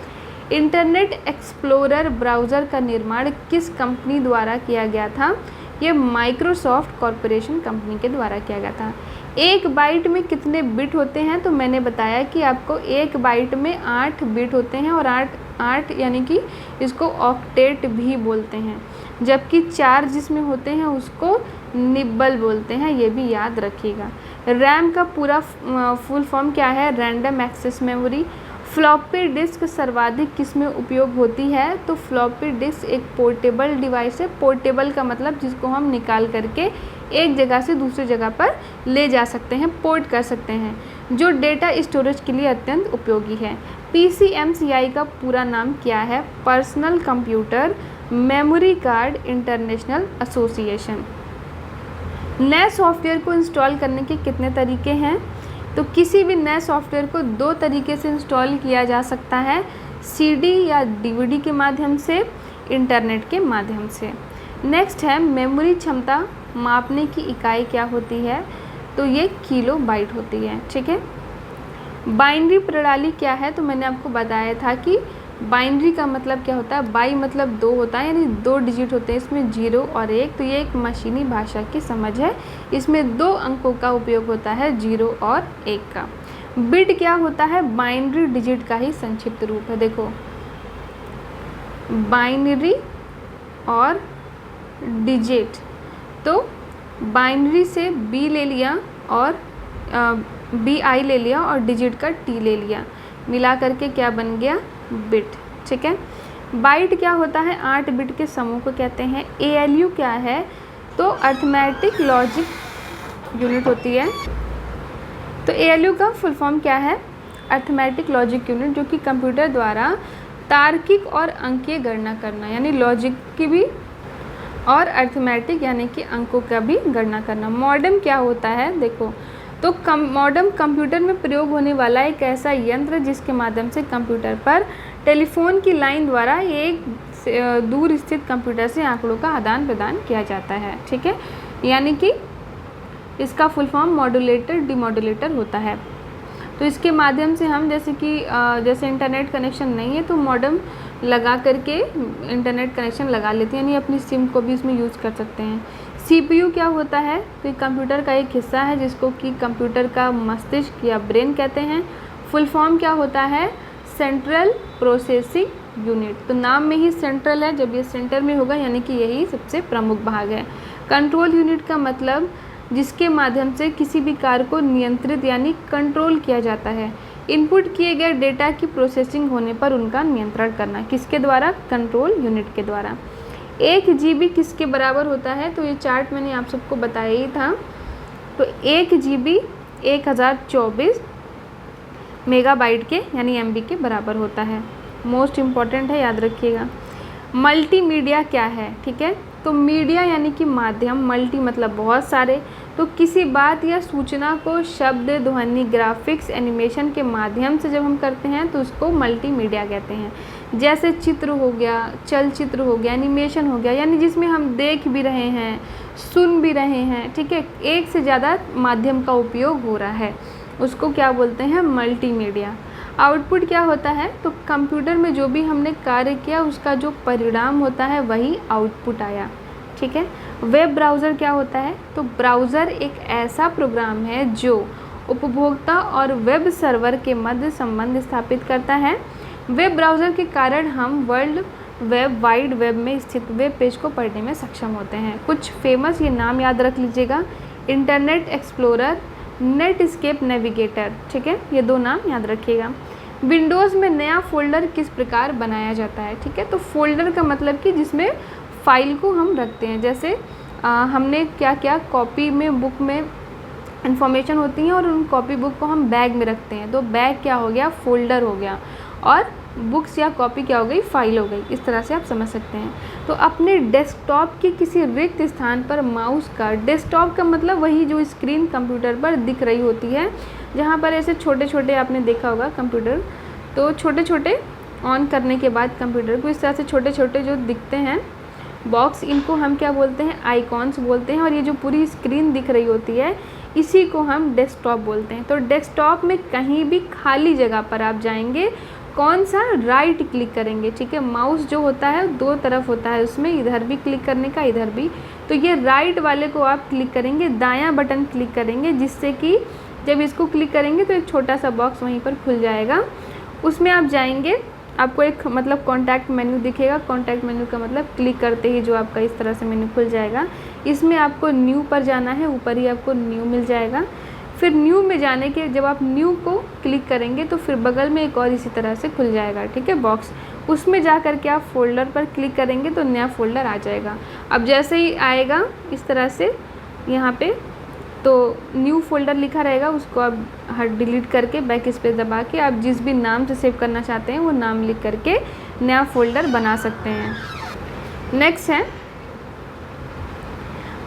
इंटरनेट एक्सप्लोरर ब्राउज़र का निर्माण किस कंपनी द्वारा किया गया था? ये माइक्रोसॉफ्ट कॉरपोरेशन कंपनी के द्वारा किया गया था। 1 बाइट में कितने बिट होते हैं? तो मैंने बताया कि आपको 1 बाइट में 8 बिट होते हैं, और 8 यानी कि इसको ऑक्टेट भी बोलते हैं, जबकि 4 जिसमें होते हैं उसको निब्बल बोलते हैं, ये भी याद रखिएगा। रैम का पूरा फुल फॉर्म क्या है? Random access memory. Floppy disk सर्वाधिक किस में उपयोग होती है? तो फ्लॉपी डिस्क एक पोर्टेबल डिवाइस है। पोर्टेबल का मतलब जिसको हम निकाल करके एक जगह से दूसरी जगह पर ले जा सकते हैं, पोर्ट कर सकते हैं, जो डेटा स्टोरेज के लिए अत्यंत उपयोगी है। PCMCI का पूरा नाम क्या है? Personal computer memory card international association. नए सॉफ्टवेयर को इंस्टॉल करने के कितने तरीके हैं? तो किसी भी नए सॉफ्टवेयर को दो तरीके से इंस्टॉल किया जा सकता है, CD या DVD के माध्यम से, इंटरनेट के माध्यम से। नेक्स्ट है मेमोरी क्षमता मापने की इकाई क्या होती है? तो ये किलोबाइट होती है। ठीक है। बाइनरी प्रणाली क्या है? तो मैंने आपको बताया था कि बाइनरी का मतलब क्या होता है, बाई मतलब दो होता है, यानी दो डिजिट होते हैं, इसमें 0 और 1। तो ये एक मशीनी भाषा की समझ है, इसमें दो अंकों का उपयोग होता है, 0 और 1 का। बिट क्या होता है? बाइनरी डिजिट का ही संक्षिप्त रूप है। देखो, बाइनरी और डिजिट, तो बाइनरी से B ले लिया और BI ले लिया और डिजिट का T ले लिया, मिला करके क्या बन गया? बिट। ठीक है। बाइट क्या होता है? 8 बिट के समूह को कहते हैं। ALU क्या है? तो अर्थमेटिक लॉजिक यूनिट होती है। तो ALU का फुल फॉर्म क्या है? अर्थमेटिक लॉजिक यूनिट, जो कि कंप्यूटर द्वारा तार्किक और अंकीय गणना करना, यानी लॉजिक की भी और अर्थमेटिक यानी कि अंकों का भी गणना करना। मॉडेम क्या होता है? देखो, तो मॉडेम कंप्यूटर में प्रयोग होने वाला एक ऐसा यंत्र जिसके माध्यम से कंप्यूटर पर टेलीफोन की लाइन द्वारा एक दूर स्थित कंप्यूटर से आंकड़ों का आदान प्रदान किया जाता है। ठीक है, यानी कि इसका फुल फॉर्म मॉड्यूलेटर डिमॉड्यूलेटर होता है। तो इसके माध्यम से हम जैसे इंटरनेट कनेक्शन नहीं है तो मॉडेम लगा करके इंटरनेट कनेक्शन लगा लेते हैं, यानी अपनी सिम को भी इसमें यूज़ कर सकते हैं। CPU क्या होता है? तो कंप्यूटर का एक हिस्सा है जिसको कि कंप्यूटर का मस्तिष्क या ब्रेन कहते हैं। फुल फॉर्म क्या होता है? Central processing unit. तो नाम में ही सेंट्रल है, जब ये सेंटर में होगा यानी कि यही सबसे प्रमुख भाग है। कंट्रोल यूनिट का मतलब जिसके माध्यम से किसी भी कार्य को नियंत्रित यानी कंट्रोल किया जाता है। इनपुट किए गए डेटा की प्रोसेसिंग होने पर उनका नियंत्रण करना, किसके द्वारा? कंट्रोल यूनिट के द्वारा। 1 GB किसके बराबर होता है? तो ये चार्ट मैंने आप सबको बताया ही था। तो 1 GB 1024 मेगाबाइट के यानी MB के बराबर होता है। मोस्ट इम्पॉर्टेंट है, याद रखिएगा। मल्टीमीडिया क्या है? ठीक है, तो मीडिया यानी कि माध्यम, मल्टी मतलब बहुत सारे, तो किसी बात या सूचना को शब्द, ध्वनि, ग्राफिक्स, एनिमेशन के माध्यम से जब हम करते हैं तो उसको मल्टीमीडिया कहते हैं। जैसे चित्र हो गया, चलचित्र हो गया, एनिमेशन हो गया, यानी जिसमें हम देख भी रहे हैं, सुन भी रहे हैं। ठीक है, एक से ज़्यादा माध्यम का उपयोग हो रहा है, उसको क्या बोलते हैं? मल्टीमीडिया। आउटपुट क्या होता है? तो कंप्यूटर में जो भी हमने कार्य किया उसका जो परिणाम होता है वही आउटपुट आया। ठीक है। वेब ब्राउज़र क्या होता है? तो ब्राउज़र एक ऐसा प्रोग्राम है जो उपभोक्ता और वेब सर्वर के मध्य संबंध स्थापित करता है। वेब ब्राउज़र के कारण हम वर्ल्ड वाइड वेब में स्थित वेब पेज को पढ़ने में सक्षम होते हैं। कुछ फेमस ये नाम याद रख लीजिएगा: इंटरनेट एक्सप्लोरर, नेटस्केप नेविगेटर। ठीक है, ये दो नाम याद रखिएगा। विंडोज़ में नया फ़ोल्डर किस प्रकार बनाया जाता है? ठीक है, तो फोल्डर का मतलब कि जिसमें फ़ाइल को हम रखते हैं। जैसे हमने क्या किया, कॉपी में, बुक में इन्फॉर्मेशन होती है और उन कॉपी बुक को हम बैग में रखते हैं, तो बैग क्या हो गया? फोल्डर हो गया, और बुक्स या कॉपी क्या हो गई? फाइल हो गई। इस तरह से आप समझ सकते हैं। तो अपने डेस्कटॉप के किसी रिक्त स्थान पर माउस का, डेस्कटॉप का मतलब वही जो स्क्रीन कंप्यूटर पर दिख रही होती है, जहाँ पर ऐसे छोटे छोटे आपने देखा होगा कंप्यूटर, तो छोटे छोटे ऑन करने के बाद कंप्यूटर को इस तरह से छोटे छोटे जो दिखते हैं बॉक्स, इनको हम क्या बोलते हैं? आइकॉन्स बोलते हैं। और ये जो पूरी स्क्रीन दिख रही होती है इसी को हम डेस्कटॉप बोलते हैं। तो डेस्कटॉप में कहीं भी खाली जगह पर आप जाएंगे, कौन सा? राइट क्लिक करेंगे। ठीक है, माउस जो होता है दो तरफ होता है उसमें, इधर भी क्लिक करने का, इधर भी। तो ये राइट वाले को आप क्लिक करेंगे, दायां बटन क्लिक करेंगे, जिससे कि जब इसको क्लिक करेंगे तो एक छोटा सा बॉक्स वहीं पर खुल जाएगा। उसमें आप जाएंगे, आपको एक मतलब कॉन्टैक्ट मेन्यू दिखेगा। कॉन्टैक्ट मेन्यू का मतलब क्लिक करते ही जो आपका इस तरह से मेन्यू खुल जाएगा। इसमें आपको न्यू पर जाना है, ऊपर ही आपको न्यू मिल जाएगा। फिर न्यू में जाने के जब आप न्यू को क्लिक करेंगे तो फिर बगल में एक और इसी तरह से खुल जाएगा, ठीक है, बॉक्स। उसमें जा कर के आप फोल्डर पर क्लिक करेंगे तो नया फोल्डर आ जाएगा। अब जैसे ही आएगा इस तरह से यहाँ पे, तो न्यू फोल्डर लिखा रहेगा, उसको आप डिलीट करके बैक स्पेस दबा के आप जिस भी नाम से सेव करना चाहते हैं वो नाम लिख करके नया फोल्डर बना सकते हैं। नेक्स्ट है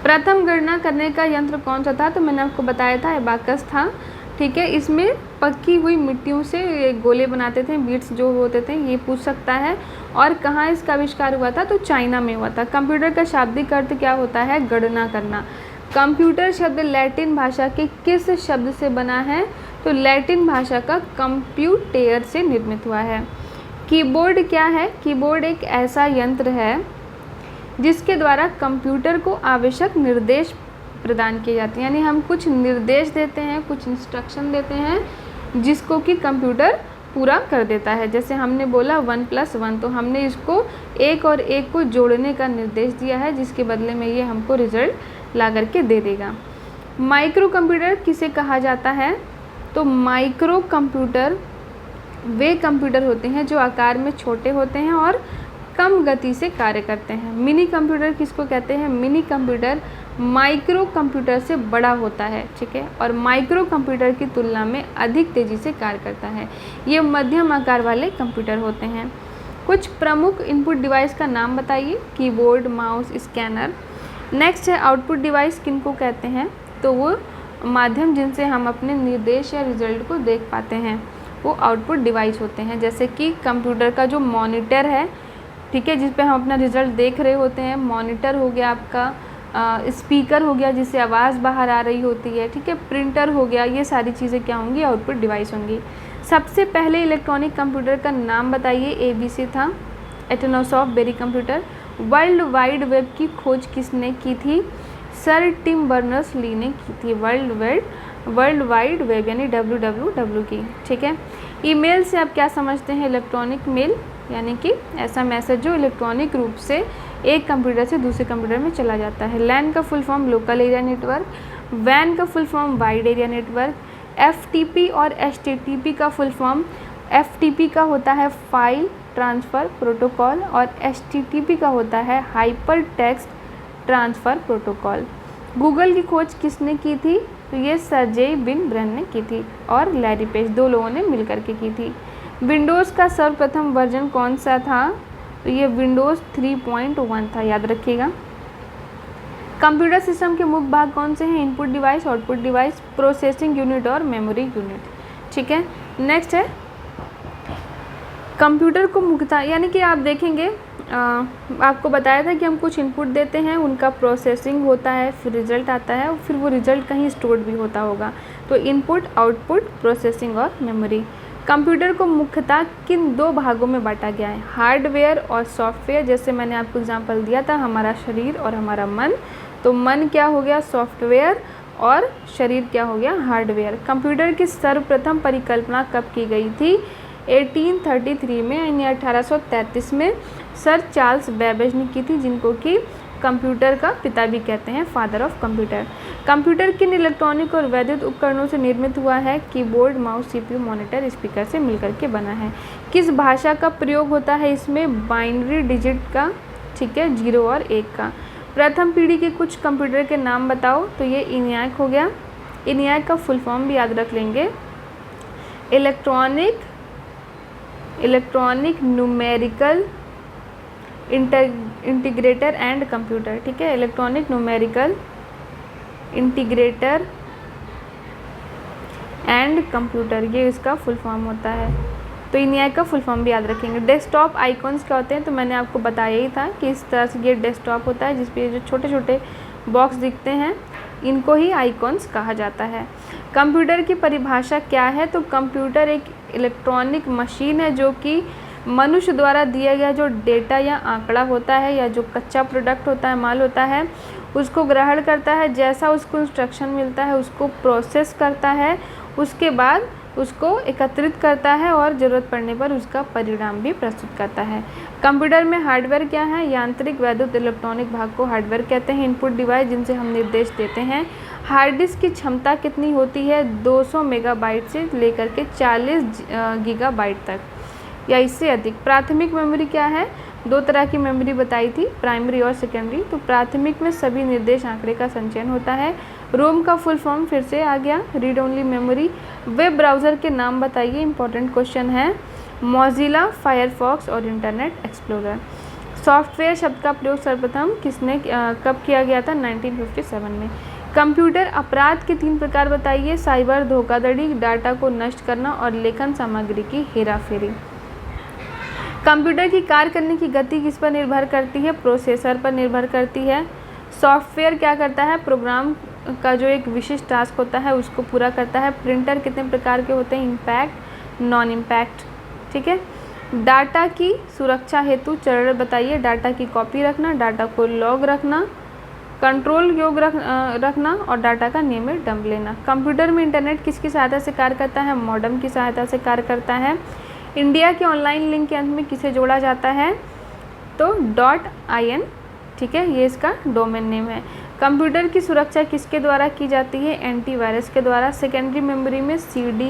प्रथम गणना करने का यंत्र कौन सा था, तो मैंने आपको बताया था एबाकस था, ठीक है। इसमें पकी हुई मिट्टियों से गोले बनाते थे, बीट्स जो होते थे, ये पूछ सकता है। और कहाँ इसका आविष्कार हुआ था, तो चाइना में हुआ था। कंप्यूटर का शाब्दिक अर्थ क्या होता है, गणना करना। कंप्यूटर शब्द लैटिन भाषा के किस शब्द से बना है, तो लैटिन भाषा का कंप्यूटेयर से निर्मित हुआ है। कीबोर्ड क्या है, कीबोर्ड एक ऐसा यंत्र है जिसके द्वारा कंप्यूटर को आवश्यक निर्देश प्रदान किए जाते हैं, यानी हम कुछ निर्देश देते हैं, कुछ इंस्ट्रक्शन देते हैं जिसको कि कंप्यूटर पूरा कर देता है। जैसे हमने बोला 1+1, तो हमने इसको एक और एक को जोड़ने का निर्देश दिया है, जिसके बदले में ये हमको रिजल्ट ला करके दे देगा। माइक्रो कंप्यूटर किसे कहा जाता है, तो माइक्रो कंप्यूटर वे कंप्यूटर होते हैं जो आकार में छोटे होते हैं और कम गति से कार्य करते हैं। मिनी कंप्यूटर किसको कहते हैं, मिनी कंप्यूटर माइक्रो कंप्यूटर से बड़ा होता है, ठीक है, और माइक्रो कंप्यूटर की तुलना में अधिक तेज़ी से कार्य करता है। ये मध्यम आकार वाले कंप्यूटर होते हैं। कुछ प्रमुख इनपुट डिवाइस का नाम बताइए, कीबोर्ड, माउस, स्कैनर। नेक्स्ट है आउटपुट डिवाइस किनको कहते हैं, तो वो माध्यम जिनसे हम अपने निर्देश या रिजल्ट को देख पाते हैं वो आउटपुट डिवाइस होते हैं। जैसे कि कंप्यूटर का जो मॉनिटर है, ठीक है, जिस पे हम अपना रिज़ल्ट देख रहे होते हैं, मॉनिटर हो गया आपका, स्पीकर हो गया जिससे आवाज़ बाहर आ रही होती है, ठीक है, प्रिंटर हो गया, ये सारी चीज़ें क्या होंगी, आउटपुट डिवाइस होंगी। सबसे पहले इलेक्ट्रॉनिक कंप्यूटर का नाम बताइए, ABC था, Atanasoff Berry computer. World Wide Web की खोज किसने की थी, सर टिम बर्नर्स ली ने की थी, वर्ल्ड वाइड वेब यानी WWW की, ठीक है। ईमेल से आप क्या समझते हैं, इलेक्ट्रॉनिक मेल, यानी कि ऐसा मैसेज जो इलेक्ट्रॉनिक रूप से एक कंप्यूटर से दूसरे कंप्यूटर में चला जाता है। लैन का full form local area network, वैन का full form wide area network, FTP और HTTP का फुल फॉर्म, FTP का होता है फाइल ट्रांसफ़र प्रोटोकॉल और HTTP का होता है hyper text transfer protocol. Google की खोज किसने की थी, तो ये सर्जेई बिन ब्रेन ने की थी और लैरी पेज, दो लोगों ने मिल करके की थी। विंडोज़ का सर्वप्रथम वर्जन कौन सा था, तो ये विंडोज़ 3.1 था, याद रखिएगा। कंप्यूटर सिस्टम के मुख्य भाग कौन से हैं, input device, output device, processing unit और मेमोरी यूनिट, ठीक है। नेक्स्ट है कंप्यूटर को मुख्यतः, यानी कि आप देखेंगे आपको बताया था कि हम कुछ इनपुट देते हैं, उनका प्रोसेसिंग होता है, फिर रिजल्ट आता है और फिर वो रिजल्ट कहीं स्टोर्ड भी होता होगा। तो इनपुट, आउटपुट, प्रोसेसिंग और मेमोरी। कंप्यूटर को मुख्यतः किन दो भागों में बांटा गया है, हार्डवेयर और सॉफ्टवेयर। जैसे मैंने आपको एग्जांपल दिया था, हमारा शरीर और हमारा मन, तो मन क्या हो गया, सॉफ्टवेयर, और शरीर क्या हो गया, हार्डवेयर। कंप्यूटर की सर्वप्रथम परिकल्पना कब की गई थी, 1833 में, यानी 1833 में सर चार्ल्स बेबेज ने की थी, जिनको कि कंप्यूटर का पिता भी कहते हैं, फादर ऑफ कंप्यूटर। कंप्यूटर किन इलेक्ट्रॉनिक और वैद्युत उपकरणों से निर्मित हुआ है, keyboard, mouse, CPU, monitor, speaker से मिलकर के बना है। किस भाषा का प्रयोग होता है इसमें, बाइनरी डिजिट का, ठीक है, 0 और 1 का। प्रथम पीढ़ी के कुछ कंप्यूटर के नाम बताओ, तो ये ENIAC हो गया। ENIAC का फुल फॉर्म भी याद रख लेंगे, electronic numerical integrator and computer, ठीक है, electronic numerical integrator and computer, ये इसका फुल फॉर्म होता है। तो ENIAC का फुल फॉर्म भी याद रखेंगे। डेस्कटॉप आइकॉन्स क्या होते हैं, तो मैंने आपको बताया ही था कि इस तरह से ये डेस्कटॉप होता है जिस पे जो छोटे छोटे बॉक्स दिखते हैं, इनको ही आइकॉन्स कहा जाता है। कंप्यूटर की परिभाषा क्या है, तो कंप्यूटर एक इलेक्ट्रॉनिक मशीन है जो कि मनुष्य द्वारा दिया गया जो डेटा या आंकड़ा होता है या जो कच्चा प्रोडक्ट होता है, माल होता है, उसको ग्रहण करता है, जैसा उसको इंस्ट्रक्शन मिलता है उसको प्रोसेस करता है, उसके बाद उसको एकत्रित करता है और ज़रूरत पड़ने पर उसका परिणाम भी प्रस्तुत करता है। कंप्यूटर में हार्डवेयर क्या है? यांत्रिक, वैद्युत, इलेक्ट्रॉनिक भाग को हार्डवेयर कहते हैं। इनपुट डिवाइस जिनसे हम निर्देश देते हैं। हार्ड डिस्क की क्षमता कितनी होती है? 200 मेगाबाइट से लेकर के 40 गीगाबाइट तक या इससे अधिक। प्राथमिक मेमोरी क्या है? 2 तरह की मेमोरी बताई थी, प्राइमरी और सेकेंडरी। तो प्राथमिक में सभी निर्देश आंकड़े का संचयन होता है। रोम का फुल फॉर्म फिर से आ गया, read only memory. Web browser के नाम बताइए, इंपॉर्टेंट क्वेश्चन है। मोजिला, फायरफॉक्स और इंटरनेट एक्सप्लोरर। सॉफ्टवेयर शब्द का प्रयोग सर्वप्रथम कब किया गया था? 1957 में। कंप्यूटर अपराध के 3 प्रकार बताइए। साइबर धोखाधड़ी, डाटा को नष्ट करना और लेखन सामग्री की हेराफेरी। कंप्यूटर की कार्य करने की गति किस पर निर्भर करती है? प्रोसेसर पर निर्भर करती है। सॉफ्टवेयर क्या करता है? प्रोग्राम का जो एक विशिष्ट टास्क होता है उसको पूरा करता है। प्रिंटर कितने प्रकार के होते हैं? इम्पैक्ट, नॉन इम्पैक्ट, ठीक है। डाटा की सुरक्षा हेतु चरण बताइए। डाटा की कॉपी रखना, डाटा को लॉग रखना, कंट्रोल योग रखना और डाटा का नियमित डंप लेना। कंप्यूटर में इंटरनेट किसकी सहायता से कार्य करता है? मॉडेम की सहायता से कार्य करता है। इंडिया के ऑनलाइन लिंक के अंत में किसे जोड़ा जाता है? तो .in, ठीक है, ये इसका डोमेन नेम है। कंप्यूटर की सुरक्षा किसके द्वारा की जाती है? एंटीवायरस के द्वारा। सेकेंडरी मेमोरी में CD,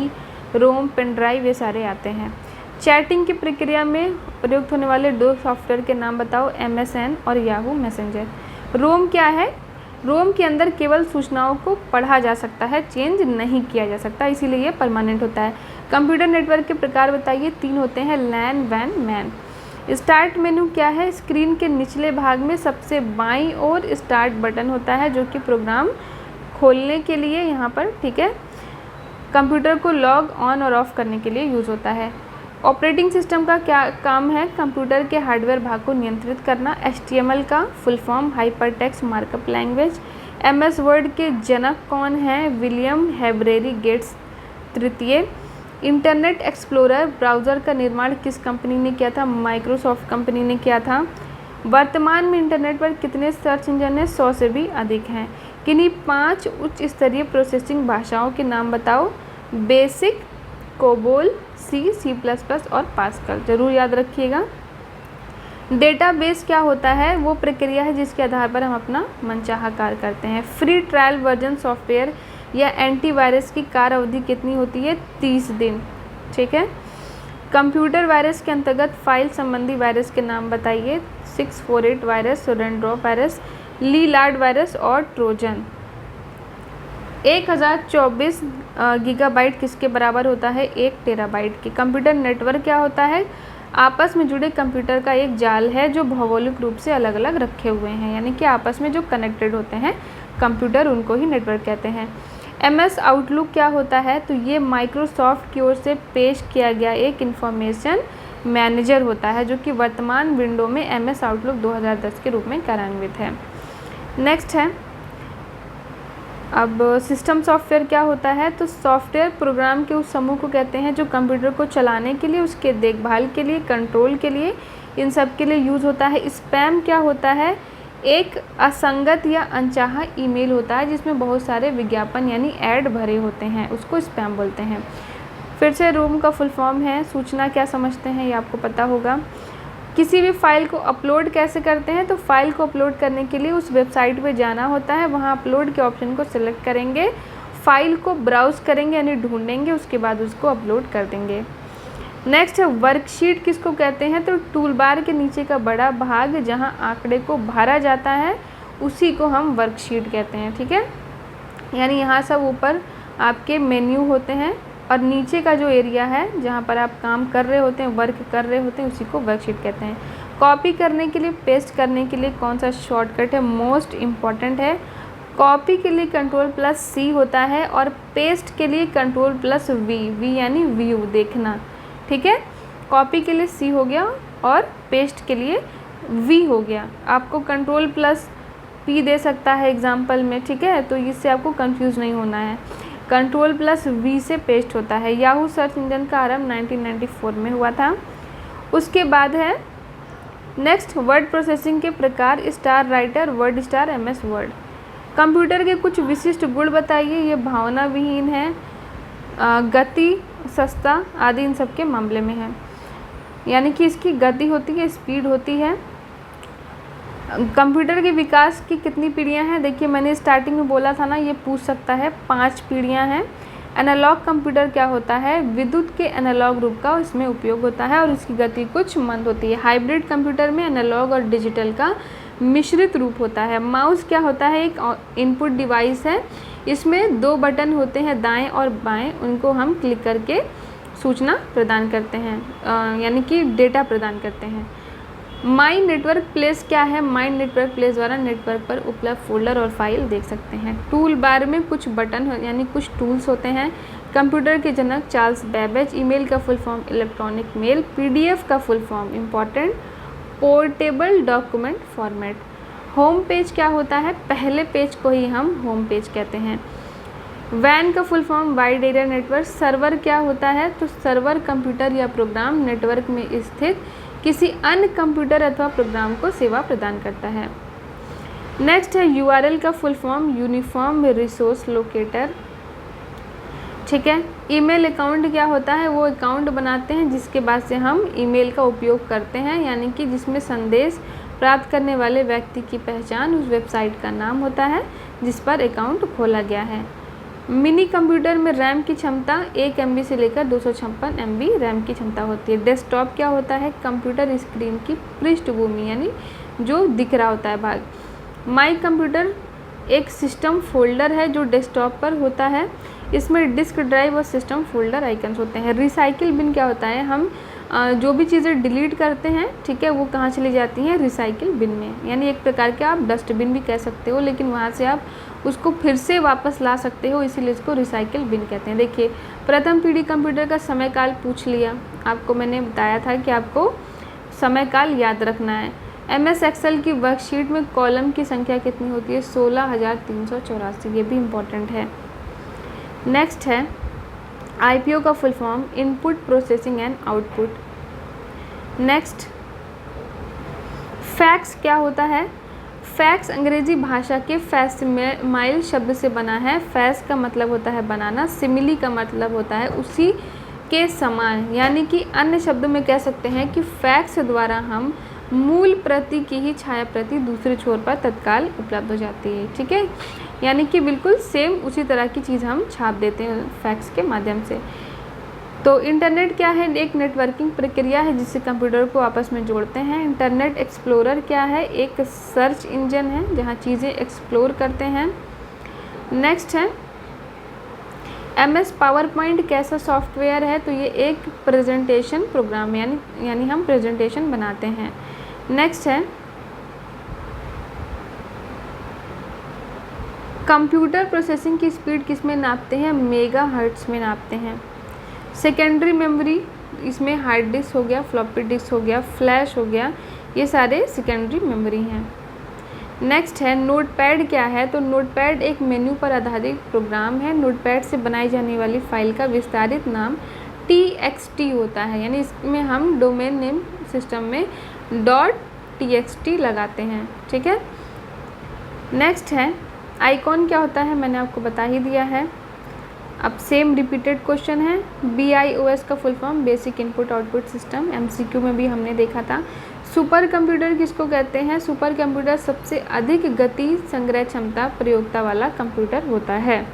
रोम, पेन ड्राइव ये सारे आते हैं। चैटिंग की प्रक्रिया में प्रयुक्त होने वाले 2 सॉफ्टवेयर के नाम बताओ। MSN और याहू मैसेंजर। रोम क्या है? रोम के अंदर केवल सूचनाओं को पढ़ा जा सकता है, चेंज नहीं किया जा सकता, इसीलिए ये परमानेंट होता है। कंप्यूटर नेटवर्क के प्रकार बताइए। 3 होते हैं, लैन, वैन, मैन। स्टार्ट मेनू क्या है? स्क्रीन के निचले भाग में सबसे बाईं ओर स्टार्ट बटन होता है जो कि प्रोग्राम खोलने के लिए यहाँ पर, ठीक है, कंप्यूटर को लॉग ऑन और ऑफ करने के लिए यूज़ होता है। ऑपरेटिंग सिस्टम का क्या काम है? कंप्यूटर के हार्डवेयर भाग को नियंत्रित करना। HTML का full form hyper text markup language. MS word के जनक कौन हैं? विलियम हैब्रेरी गेट्स तृतीय। इंटरनेट एक्सप्लोरर ब्राउज़र का निर्माण किस कंपनी ने किया था? माइक्रोसॉफ्ट कंपनी ने किया था। वर्तमान में इंटरनेट पर कितने सर्च इंजन हैं? 100 से भी अधिक हैं। किन्हीं 5 उच्च स्तरीय प्रोसेसिंग भाषाओं के नाम बताओ। बेसिक, कोबोल, C++ और पास्कल। ज़रूर याद रखिएगा। डेटाबेस क्या होता है? वो प्रक्रिया है जिसके आधार पर हम अपना मनचाहा कार्य करते हैं। फ्री ट्रायल वर्जन सॉफ्टवेयर या एंटीवायरस की कार्य अवधि कितनी होती है? 30 दिन, ठीक है। कंप्यूटर वायरस के अंतर्गत फाइल संबंधी वायरस के नाम बताइए। 648 वायरस, सोडेनड्रॉप वायरस, लीलार्ड वायरस और ट्रोजन। 1024 गीगाबाइट किसके बराबर होता है? 1 टेराबाइट की। कंप्यूटर नेटवर्क क्या होता है? आपस में जुड़े कंप्यूटर का एक जाल है जो भौगोलिक रूप से अलग अलग रखे हुए हैं, यानी कि आपस में जो कनेक्टेड होते हैं कंप्यूटर, उनको ही नेटवर्क कहते हैं। MS आउटलुक क्या होता है? तो ये माइक्रोसॉफ्ट की ओर से पेश किया गया एक इंफॉर्मेशन मैनेजर होता है जो कि वर्तमान विंडो में MS आउटलुक 2010 के रूप में कार्यान्वित है। नेक्स्ट है, अब सिस्टम सॉफ्टवेयर क्या होता है? तो सॉफ्टवेयर प्रोग्राम के उस समूह को कहते हैं जो कंप्यूटर को चलाने के लिए, उसके देखभाल के लिए, कंट्रोल के लिए, इन सब के लिए यूज़ होता है। स्पैम क्या होता है? एक असंगत या अनचाहा ईमेल होता है जिसमें बहुत सारे विज्ञापन यानी ऐड भरे होते हैं, उसको स्पैम बोलते हैं। फिर से रोम का फुल फॉर्म है। सूचना क्या समझते हैं? ये आपको पता होगा। किसी भी फाइल को अपलोड कैसे करते हैं? तो फाइल को अपलोड करने के लिए उस वेबसाइट पे जाना होता है, वहाँ अपलोड के ऑप्शन को सिलेक्ट करेंगे, फाइल को ब्राउज़ करेंगे यानी ढूंढेंगे, उसके बाद उसको अपलोड कर देंगे। नेक्स्ट है वर्कशीट किसको कहते हैं? तो टूल बार के नीचे का बड़ा भाग जहाँ आंकड़े को भरा जाता है उसी को हम वर्कशीट कहते हैं, ठीक है। यानी यहाँ सब ऊपर आपके मेन्यू होते हैं और नीचे का जो एरिया है जहाँ पर आप काम कर रहे होते हैं, वर्क कर रहे होते हैं, उसी को वर्कशीट कहते हैं। कॉपी करने के लिए, पेस्ट करने के लिए कौन सा शॉर्टकट है? मोस्ट इम्पॉर्टेंट है। कॉपी के लिए Ctrl+C होता है और पेस्ट के लिए Ctrl+V, V यानी व्यू, देखना, ठीक है। कॉपी के लिए C हो गया और पेस्ट के लिए V हो गया। आपको Ctrl+P दे सकता है एग्जाम्पल में, ठीक है, तो इससे आपको कंफ्यूज नहीं होना है। Ctrl+V से पेस्ट होता है। याहू सर्च इंजन का आरंभ 1994 में हुआ था। उसके बाद है नेक्स्ट वर्ड प्रोसेसिंग के प्रकार। Star writer, word star, MS word. Computer के कुछ विशिष्ट गुण बताइए। ये भावना विहीन है, गति सस्ता आदि इन सब के मामले में है। यानी कि इसकी गति होती है, स्पीड होती है। कंप्यूटर के विकास की कितनी पीढ़ियां हैं? देखिए मैंने स्टार्टिंग में बोला था ना, ये पूछ सकता है, 5 पीढ़ियां हैं। एनालॉग कंप्यूटर क्या होता है? विद्युत के एनालॉग रूप का इसमें उपयोग होता है और इसकी गति कुछ मंद होती है। हाइब्रिड कंप्यूटर में एनालॉग और डिजिटल का मिश्रित रूप होता है। माउस क्या होता है? एक इनपुट डिवाइस है। इसमें 2 बटन होते हैं, दाएं और बाएं, उनको हम क्लिक करके सूचना प्रदान करते हैं, यानी कि डेटा प्रदान करते हैं। माई नेटवर्क प्लेस क्या है? माई नेटवर्क प्लेस द्वारा नेटवर्क पर उपलब्ध फोल्डर और फाइल देख सकते हैं। टूल बार में कुछ बटन यानी कुछ टूल्स होते हैं। कंप्यूटर के जनक चार्ल्स बेबेज। ईमेल का full form electronic mail. PDF का full form important portable document format. Home page क्या होता है? पहले पेज को ही हम होम पेज कहते हैं। वैन का full form wide area network. Server क्या होता है? तो सर्वर कंप्यूटर या प्रोग्राम नेटवर्क में स्थित किसी अन्य कंप्यूटर अथवा प्रोग्राम को सेवा प्रदान करता है। नेक्स्ट है यूआरएल का full form uniform resource locator. ठीक है। ईमेल अकाउंट क्या होता है? वो अकाउंट बनाते हैं जिसके बाद से हम ईमेल का उपयोग करते हैं, यानी कि जिसमें संदेश प्राप्त करने वाले व्यक्ति की पहचान उस वेबसाइट का नाम होता है जिस पर अकाउंट खोला गया है। मिनी कंप्यूटर में रैम की क्षमता 1 MB से लेकर 256 MB रैम की क्षमता होती है। डेस्कटॉप क्या होता है? कंप्यूटर स्क्रीन की पृष्ठभूमि, यानी जो दिख रहा होता है भाग। माई कंप्यूटर एक सिस्टम फोल्डर है जो डेस्कटॉप पर होता है। इसमें डिस्क ड्राइव और सिस्टम फोल्डर आइकन्स होते हैं। रिसाइकिल बिन क्या होता है? हम जो भी चीज़ें डिलीट करते हैं, ठीक है, वो कहाँ चली जाती हैं? रिसाइकिल बिन में, यानी एक प्रकार के आप डस्टबिन भी कह सकते हो, लेकिन वहाँ से आप उसको फिर से वापस ला सकते हो, इसीलिए इसको रिसाइकिल बिन कहते हैं। देखिए प्रथम पीढ़ी कंप्यूटर का समय काल पूछ लिया, आपको मैंने बताया था कि आपको समय काल याद रखना है। MS एक्सेल की वर्कशीट में कॉलम की संख्या कितनी होती है? 16,384। ये भी इम्पॉर्टेंट है। नेक्स्ट है IPO का full form input processing and output. Next fax क्या होता है? फैक्स अंग्रेजी भाषा के फैक्सिमाइल शब्द से बना है। फैक्स का मतलब होता है बनाना, सिमिली का मतलब होता है उसी के समान, यानी कि अन्य शब्दों में कह सकते हैं कि फैक्स द्वारा हम मूल प्रति की ही छाया प्रति दूसरे छोर पर तत्काल उपलब्ध हो जाती है। ठीक है, यानी कि बिल्कुल सेम उसी तरह की चीज़ हम छाप देते हैं फैक्स के माध्यम से। तो इंटरनेट क्या है? एक नेटवर्किंग प्रक्रिया है जिससे कंप्यूटर को आपस में जोड़ते हैं। इंटरनेट एक्सप्लोरर क्या है? एक सर्च इंजन है जहां चीज़ें एक्सप्लोर करते हैं। नेक्स्ट है MS पावर पॉइंट कैसा सॉफ्टवेयर है? तो ये एक प्रेजेंटेशन प्रोग्राम है, यानी हम प्रेजेंटेशन बनाते हैं। नेक्स्ट है कंप्यूटर प्रोसेसिंग की स्पीड किस में नापते हैं? मेगाहर्ट्ज़ में नापते हैं। सेकेंडरी मेमोरी, इसमें हार्ड डिस्क हो गया, फ्लॉपी डिस्क हो गया, फ्लैश हो गया, ये सारे सेकेंडरी मेमोरी हैं। नेक्स्ट है नोटपैड क्या है? तो नोटपैड एक मेन्यू पर आधारित प्रोग्राम है। नोटपैड से बनाई जाने वाली फाइल का विस्तारित नाम TXT होता है, यानी इसमें हम डोमेन नेम सिस्टम में .txt लगाते हैं। ठीक है। नेक्स्ट है आइकॉन क्या होता है? मैंने आपको बता ही दिया है। अब सेम रिपीटेड क्वेश्चन है। BIOS का full form basic input output system, MCQ में भी हमने देखा था। सुपर कंप्यूटर किसको कहते हैं? सुपर कंप्यूटर सबसे अधिक गति संग्रह क्षमता प्रयोगता वाला कंप्यूटर होता है।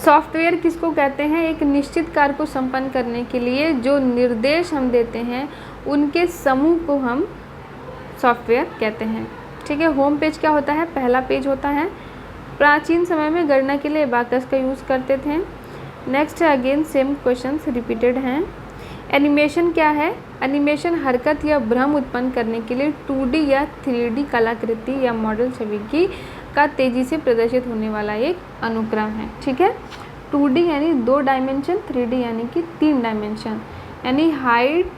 सॉफ्टवेयर किसको कहते हैं? एक निश्चित कार्य को संपन्न करने के लिए जो निर्देश हम देते हैं उनके समूह को हम सॉफ्टवेयर कहते हैं। ठीक है। होम पेज क्या होता है? पहला पेज होता है। प्राचीन समय में गणना के लिए अबाकस का यूज़ करते थे। नेक्स्ट है अगेन सेम क्वेश्चंस रिपीटेड हैं। एनिमेशन क्या है? एनिमेशन हरकत या भ्रम उत्पन्न करने के लिए 2D या 3D कलाकृति या मॉडल छवि की का तेज़ी से प्रदर्शित होने वाला एक अनुक्रम है। ठीक है। 2D यानी 2 डायमेंशन, 3D यानी कि 3 डायमेंशन, यानी हाइट,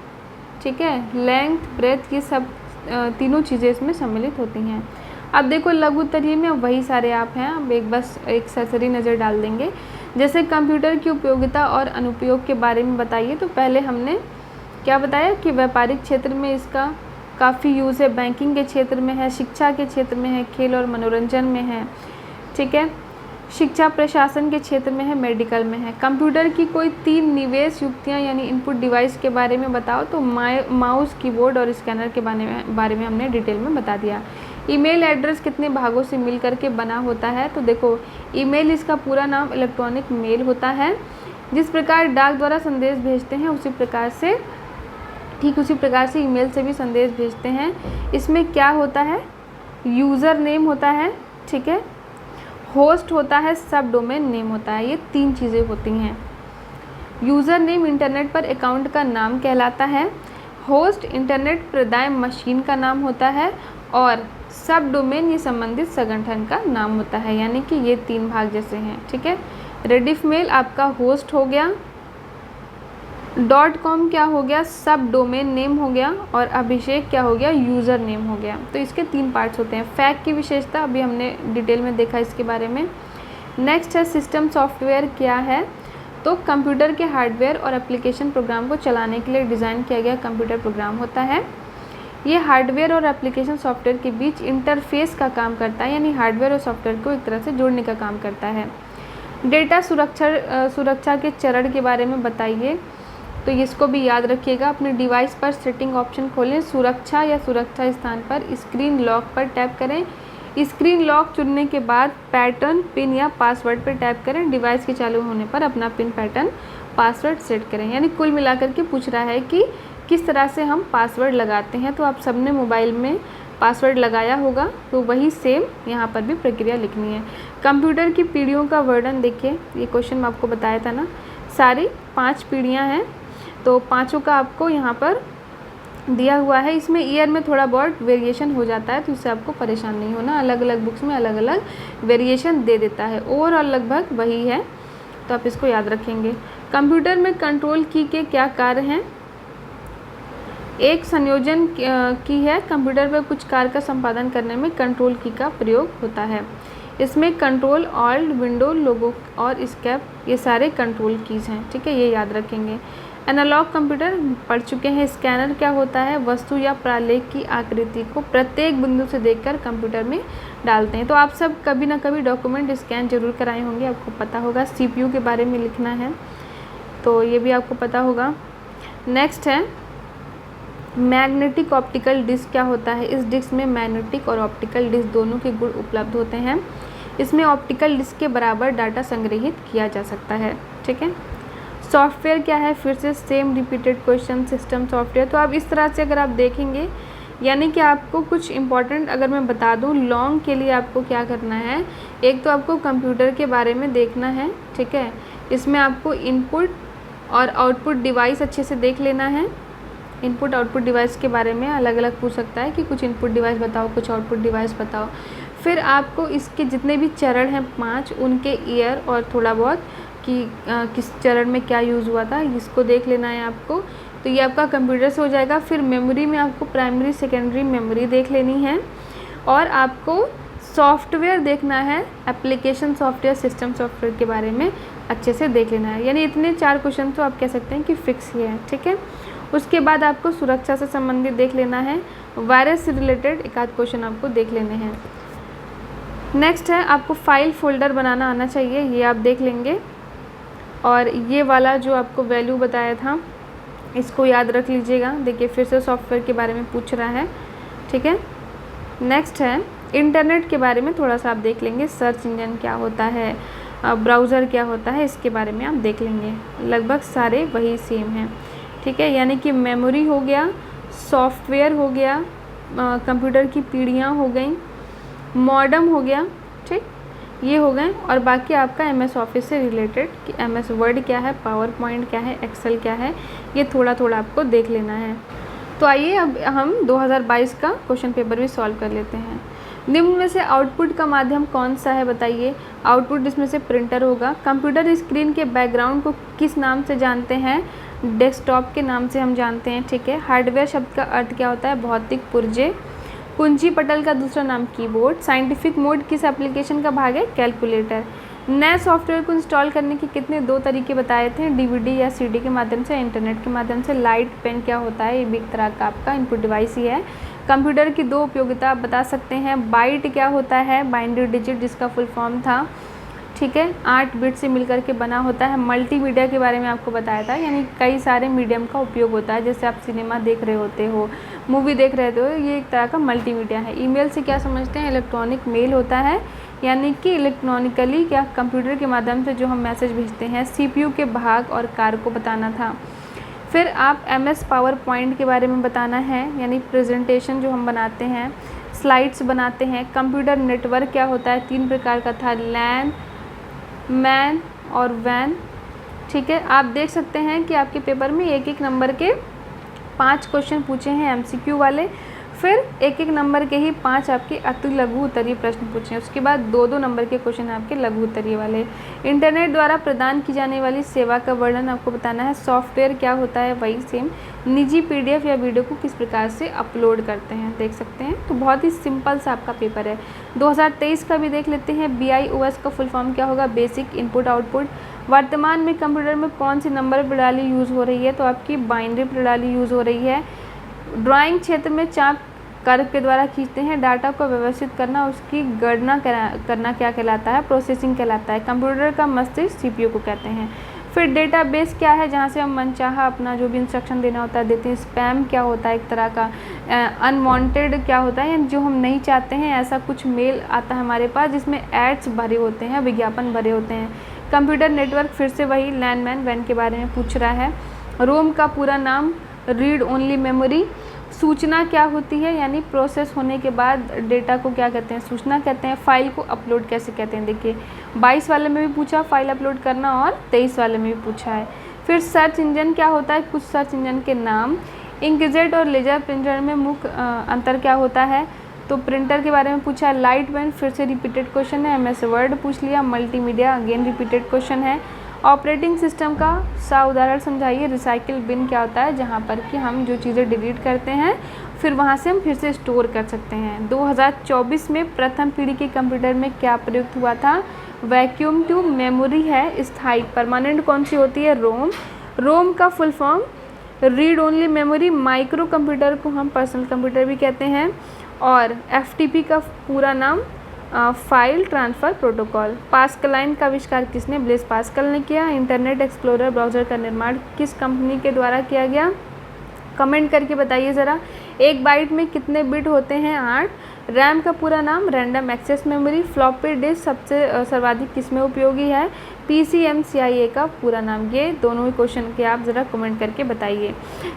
ठीक है, लेंथ, ब्रेथ, ये सब तीनों चीज़ें इसमें सम्मिलित होती हैं। अब देखो लघु उत्तरीय में वही सारे आप हैं। अब बस एक सरसरी नज़र डाल देंगे। जैसे कंप्यूटर की उपयोगिता और अनुपयोग के बारे में बताइए, तो पहले हमने क्या बताया कि व्यापारिक क्षेत्र में इसका काफ़ी यूज़ है, बैंकिंग के क्षेत्र में है, शिक्षा के क्षेत्र में है, खेल और मनोरंजन में है। ठीक है। शिक्षा प्रशासन के क्षेत्र में है, मेडिकल में है। कंप्यूटर की कोई 3 निवेश युक्तियाँ यानी इनपुट डिवाइस के बारे में बताओ, तो माउस, कीबोर्ड और स्कैनर के बारे में हमने डिटेल में बता दिया। ईमेल एड्रेस कितने भागों से मिल करके बना होता है, तो देखो ईमेल इसका पूरा नाम इलेक्ट्रॉनिक मेल होता है। जिस प्रकार डाक द्वारा संदेश भेजते हैं उसी प्रकार से ईमेल से भी संदेश भेजते हैं। इसमें क्या होता है, यूज़र नेम होता है, ठीक है, होस्ट होता है, सब डोमेन नेम होता है। ये 3 चीज़ें होती हैं। यूज़र नेम इंटरनेट पर अकाउंट का नाम कहलाता है, होस्ट इंटरनेट प्रदाय मशीन का नाम होता है और सब डोमेन ये संबंधित संगठन का नाम होता है। यानी कि ये 3 भाग जैसे हैं, ठीक है। रेडिफ मेल आपका होस्ट हो गया, .com क्या हो गया, सब डोमेन नेम हो गया और अभिषेक क्या हो गया, यूज़र नेम हो गया। तो इसके 3 पार्ट्स होते हैं। फैक की विशेषता अभी हमने डिटेल में देखा इसके बारे में। नेक्स्ट है सिस्टम सॉफ्टवेयर क्या है, तो कंप्यूटर के हार्डवेयर और एप्लीकेशन प्रोग्राम को चलाने के लिए डिज़ाइन किया गया कंप्यूटर प्रोग्राम होता है। ये हार्डवेयर और एप्लीकेशन सॉफ्टवेयर के बीच इंटरफेस का काम करता है, यानी हार्डवेयर और सॉफ्टवेयर को एक तरह से जोड़ने का काम करता है। डेटा सुरक्षा के चरण के बारे में बताइए, तो इसको भी याद रखिएगा। अपने डिवाइस पर सेटिंग ऑप्शन खोलें, सुरक्षा या सुरक्षा स्थान पर स्क्रीन लॉक पर टैप करें। स्क्रीन लॉक चुनने के बाद पैटर्न, पिन या पासवर्ड पर टैप करें। डिवाइस के चालू होने पर अपना पिन, पैटर्न, पासवर्ड सेट करें। यानी कुल मिलाकर के पूछ रहा है कि किस तरह से हम पासवर्ड लगाते हैं। तो आप सबने मोबाइल में पासवर्ड लगाया होगा, तो वही सेम यहाँ पर भी प्रक्रिया लिखनी है। कंप्यूटर की पीढ़ियों का वर्णन देखिए, ये क्वेश्चन मैं आपको बताया था ना, सारी 5 पीढ़ियाँ हैं, तो 5 का आपको यहाँ पर दिया हुआ है। इसमें ईयर में थोड़ा बहुत वेरिएशन हो जाता है, तो इससे आपको परेशान नहीं होना। अलग अलग बुक्स में अलग अलग वेरिएशन दे देता है, ओवरऑल लगभग वही है, तो आप इसको याद रखेंगे। कंप्यूटर में कंट्रोल की के क्या कार्य हैं, एक संयोजन की है। कंप्यूटर पर कुछ कार्य का संपादन करने में कंट्रोल की का प्रयोग होता है। इसमें कंट्रोल, ऑल्ट, विंडो, लोगो और एस्केप ये सारे कंट्रोल कीज़ हैं, ठीक है, ये याद रखेंगे। एनालॉग कंप्यूटर पढ़ चुके हैं। स्कैनर क्या होता है, वस्तु या प्रालेख की आकृति को प्रत्येक बिंदु से देखकर कंप्यूटर में डालते हैं। तो आप सब कभी ना कभी डॉक्यूमेंट स्कैन जरूर कराए होंगे, आपको पता होगा। CPU के बारे में लिखना है, तो ये भी आपको पता होगा। नेक्स्ट है मैग्नेटिक ऑप्टिकल डिस्क क्या होता है। इस डिस्क में मैग्नेटिक और ऑप्टिकल डिस्क दोनों के गुण उपलब्ध होते हैं। इसमें ऑप्टिकल डिस्क के बराबर डाटा संग्रहित किया जा सकता है, ठीक है। सॉफ्टवेयर क्या है, फिर से same repeated question, system software. तो आप इस तरह से अगर आप देखेंगे, यानी कि आपको कुछ इंपॉर्टेंट अगर मैं बता दूं, लॉन्ग के लिए आपको क्या करना है, एक तो आपको कंप्यूटर के बारे में देखना है, ठीक है। इसमें आपको इनपुट और आउटपुट डिवाइस अच्छे से देख लेना है। इनपुट आउटपुट डिवाइस के बारे में अलग अलग पूछ सकता है कि कुछ इनपुट डिवाइस बताओ, कुछ आउटपुट डिवाइस बताओ। फिर आपको इसके जितने भी चरण हैं 5, उनके ईयर और थोड़ा बहुत कि किस चरण में क्या यूज़ हुआ था, इसको देख लेना है आपको। तो ये आपका कंप्यूटर से हो जाएगा। फिर मेमोरी में आपको प्राइमरी, सेकेंडरी मेमोरी देख लेनी है और आपको सॉफ्टवेयर देखना है, एप्लीकेशन सॉफ्टवेयर, सिस्टम सॉफ्टवेयर के बारे में अच्छे से देख लेना है। यानी इतने 4 क्वेश्चन तो आप कह सकते हैं कि फिक्स ही है, ठीक है। उसके बाद आपको सुरक्षा से संबंधित देख लेना है, वायरस से रिलेटेड एक आध क्वेश्चन आपको देख लेने हैं। नेक्स्ट है आपको फाइल फोल्डर बनाना आना चाहिए, ये आप देख लेंगे। और ये वाला जो आपको वैल्यू बताया था, इसको याद रख लीजिएगा। देखिए फिर से सॉफ्टवेयर के बारे में पूछ रहा है, ठीक है। नेक्स्ट है इंटरनेट के बारे में थोड़ा सा आप देख लेंगे। सर्च इंजन क्या होता है, ब्राउज़र क्या होता है, इसके बारे में आप देख लेंगे। लगभग सारे वही सेम हैं, ठीक है। यानी कि मेमोरी हो गया, सॉफ्टवेयर हो गया, कंप्यूटर की पीढ़ियाँ हो गई, मॉडम हो गया, ठीक, ये हो गए। और बाकी आपका MS ऑफिस से रिलेटेड कि MS वर्ड क्या है, पावर पॉइंट क्या है, एक्सेल क्या है, ये थोड़ा थोड़ा आपको देख लेना है। तो आइए अब हम 2022 का क्वेश्चन पेपर भी सॉल्व कर लेते हैं। निम्न में से आउटपुट का माध्यम कौन सा है बताइए। आउटपुट इसमें से प्रिंटर होगा। कंप्यूटर स्क्रीन के बैकग्राउंड को किस नाम से जानते हैं, डेस्कटॉप के नाम से हम जानते हैं, ठीक है। हार्डवेयर शब्द का अर्थ क्या होता है, भौतिक पुर्जे। कुंजी पटल का दूसरा नाम कीबोर्ड। साइंटिफिक मोड किस एप्लीकेशन का भाग है, कैलकुलेटर। नए सॉफ्टवेयर को इंस्टॉल करने के कितने 2 तरीके बताए थे, DVD या CD के माध्यम से, इंटरनेट के माध्यम से। लाइट पेन क्या होता है, ये भी एक तरह का आपका इनपुट डिवाइस ही है। कंप्यूटर की 2 उपयोगिता आप बता सकते हैं। बाइट क्या होता है, बाइनरी डिजिट जिसका फुल फॉर्म था ठीक है, 8 बिट से मिलकर के बना होता है। मल्टीमीडिया के बारे में आपको बताया था, यानी कई सारे मीडियम का उपयोग होता है। जैसे आप सिनेमा देख रहे होते हो, मूवी देख रहे हो, ये एक तरह का मल्टीमीडिया है। ईमेल से क्या समझते हैं, इलेक्ट्रॉनिक मेल होता है, यानी कि इलेक्ट्रॉनिकली या कंप्यूटर के माध्यम से जो हम मैसेज भेजते हैं। CPU के भाग और कार्य को बताना था। फिर आप MS पावर पॉइंट के बारे में बताना है, यानी प्रेजेंटेशन जो हम बनाते हैं, स्लाइड्स बनाते हैं। कंप्यूटर नेटवर्क क्या होता है, 3 प्रकार का था, लैन, मैन और वैन। ठीक है, आप देख सकते हैं कि आपके पेपर में एक एक नंबर के 5 क्वेश्चन पूछे हैं MCQ वाले, फिर एक एक नंबर के ही 5 आपके अति लघु उत्तरीय प्रश्न पूछे हैं। उसके बाद 2-2 नंबर के क्वेश्चन आपके लघु उत्तरीय वाले। इंटरनेट द्वारा प्रदान की जाने वाली सेवा का वर्णन आपको बताना है। सॉफ्टवेयर क्या होता है, वही सेम। निजी PDF या वीडियो को किस प्रकार से अपलोड करते हैं, देख सकते हैं। तो बहुत ही सिंपल सा आपका पेपर है। 2023 का भी देख लेते हैं। BIOS का फुल फॉर्म क्या होगा, बेसिक इनपुट आउटपुट। वर्तमान में कंप्यूटर में कौन सी नंबर प्रणाली यूज़ हो रही है, तो आपकी बाइनरी प्रणाली यूज़ हो रही है। ड्राइंग क्षेत्र में चाप कर्व के द्वारा खींचते हैं। डाटा को व्यवस्थित करना, उसकी गणना करना क्या कहलाता है, प्रोसेसिंग कहलाता है। कंप्यूटर का मस्तिष्क CPU को कहते हैं। फिर डेटाबेस क्या है, जहाँ से हम मनचाहा अपना जो भी इंस्ट्रक्शन देना होता है देते हैं। स्पैम क्या होता है, एक तरह का अनवांटेड क्या होता है, जो हम नहीं चाहते हैं ऐसा कुछ मेल आता है हमारे पास जिसमें एड्स भरे होते हैं, विज्ञापन भरे होते हैं। कंप्यूटर नेटवर्क फिर से वही लैंडमैन वैन के बारे में पूछ रहा है। रोम का पूरा नाम रीड ओनली मेमोरी। सूचना क्या होती है, यानी प्रोसेस होने के बाद डेटा को क्या कहते हैं, सूचना कहते हैं। फाइल को अपलोड कैसे कहते हैं, देखिए 22 वाले में भी पूछा फाइल अपलोड करना, और 23 वाले में भी पूछा है। फिर सर्च इंजन क्या होता है, कुछ सर्च इंजन के नाम। इंकजेट और लेजर प्रिंटर में मुख्य अंतर क्या होता है, तो प्रिंटर के बारे में पूछा है। लाइट पेन फिर से रिपीटेड क्वेश्चन है। MS वर्ड पूछ लिया। मल्टीमीडिया अगेन रिपीटेड क्वेश्चन है। ऑपरेटिंग सिस्टम का उदाहरण समझाइए। रिसाइकिल बिन क्या होता है, जहाँ पर कि हम जो चीज़ें डिलीट करते हैं फिर वहाँ से हम फिर से स्टोर कर सकते हैं। 2024 में प्रथम पीढ़ी के कंप्यूटर में क्या प्रयुक्त हुआ था, वैक्यूम ट्यूब मेमोरी है। स्थायी परमानेंट कौन सी होती है, रोम। रोम का full form read only memory. Micro computer को हम पर्सनल कंप्यूटर भी कहते हैं। और FTP का पूरा नाम फाइल ट्रांसफ़र प्रोटोकॉल। पास्कलाइन का आविष्कार किसने, ब्लेस पास्कल ने किया। इंटरनेट एक्सप्लोरर ब्राउज़र का निर्माण किस कंपनी के द्वारा किया गया, कमेंट करके बताइए ज़रा। 1 बाइट में कितने बिट होते हैं, 8। रैम का पूरा नाम random access memory. Floppy disk सबसे सर्वाधिक किसमें उपयोगी है, PCMCIA का पूरा नाम। ये दोनों ही क्वेश्चन के आप ज़रा कमेंट करके बताइए।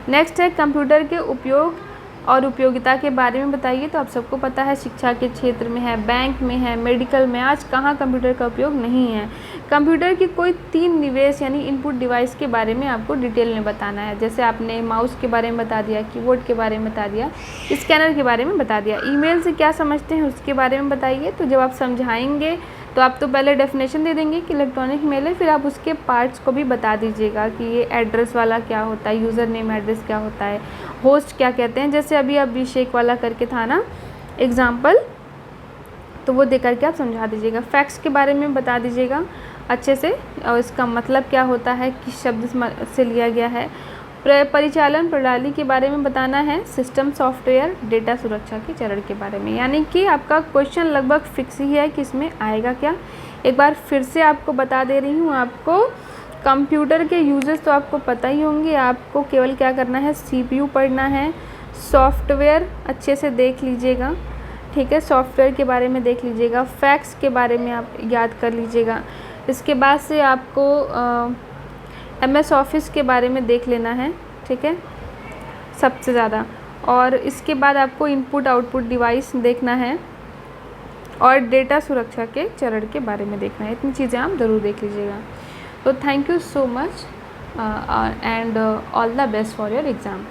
नेक्स्ट है कंप्यूटर के उपयोग और उपयोगिता के बारे में बताइए। तो आप सबको पता है शिक्षा के क्षेत्र में है, बैंक में है, मेडिकल में। आज कहाँ कंप्यूटर का उपयोग नहीं है। कंप्यूटर की कोई 3 निवेश यानी इनपुट डिवाइस के बारे में आपको डिटेल में बताना है। जैसे आपने माउस के बारे में बता दिया, कीबोर्ड के बारे में बता दिया, स्कैनर के बारे में बता दिया। ईमेल से क्या समझते हैं उसके बारे में बताइए। तो जब आप समझाएंगे तो आप तो पहले डेफिनेशन दे देंगे कि इलेक्ट्रॉनिक मेल है, फिर आप उसके पार्ट्स को भी बता दीजिएगा कि ये एड्रेस वाला क्या होता है, यूज़र नेम एड्रेस क्या होता है, होस्ट क्या कहते हैं। जैसे अभी अभिषेक वाला करके था ना एग्जाम्पल, तो वो दे करके आप समझा दीजिएगा। फैक्ट्स के बारे में बता दीजिएगा अच्छे से, और इसका मतलब क्या होता है, किस शब्द से लिया गया है। परिचालन प्रणाली के बारे में बताना है। सिस्टम सॉफ्टवेयर, डेटा सुरक्षा के चरण के बारे में। यानी कि आपका क्वेश्चन लगभग फिक्स ही है कि इसमें आएगा क्या। एक बार फिर से आपको बता दे रही हूँ, आपको कंप्यूटर के यूजेस तो आपको पता ही होंगे। आपको केवल क्या करना है, CPU पढ़ना है। सॉफ्टवेयर अच्छे से देख लीजिएगा, ठीक है, सॉफ्टवेयर के बारे में देख लीजिएगा। फैक्ट्स के बारे में आप याद कर लीजिएगा। इसके बाद से आपको MS ऑफिस के बारे में देख लेना है, ठीक है, सबसे ज़्यादा। और इसके बाद आपको इनपुट आउटपुट डिवाइस देखना है और डेटा सुरक्षा के चरण के बारे में देखना है। इतनी चीज़ें आप ज़रूर देख लीजिएगा। तो thank you so much and all the best for your exam.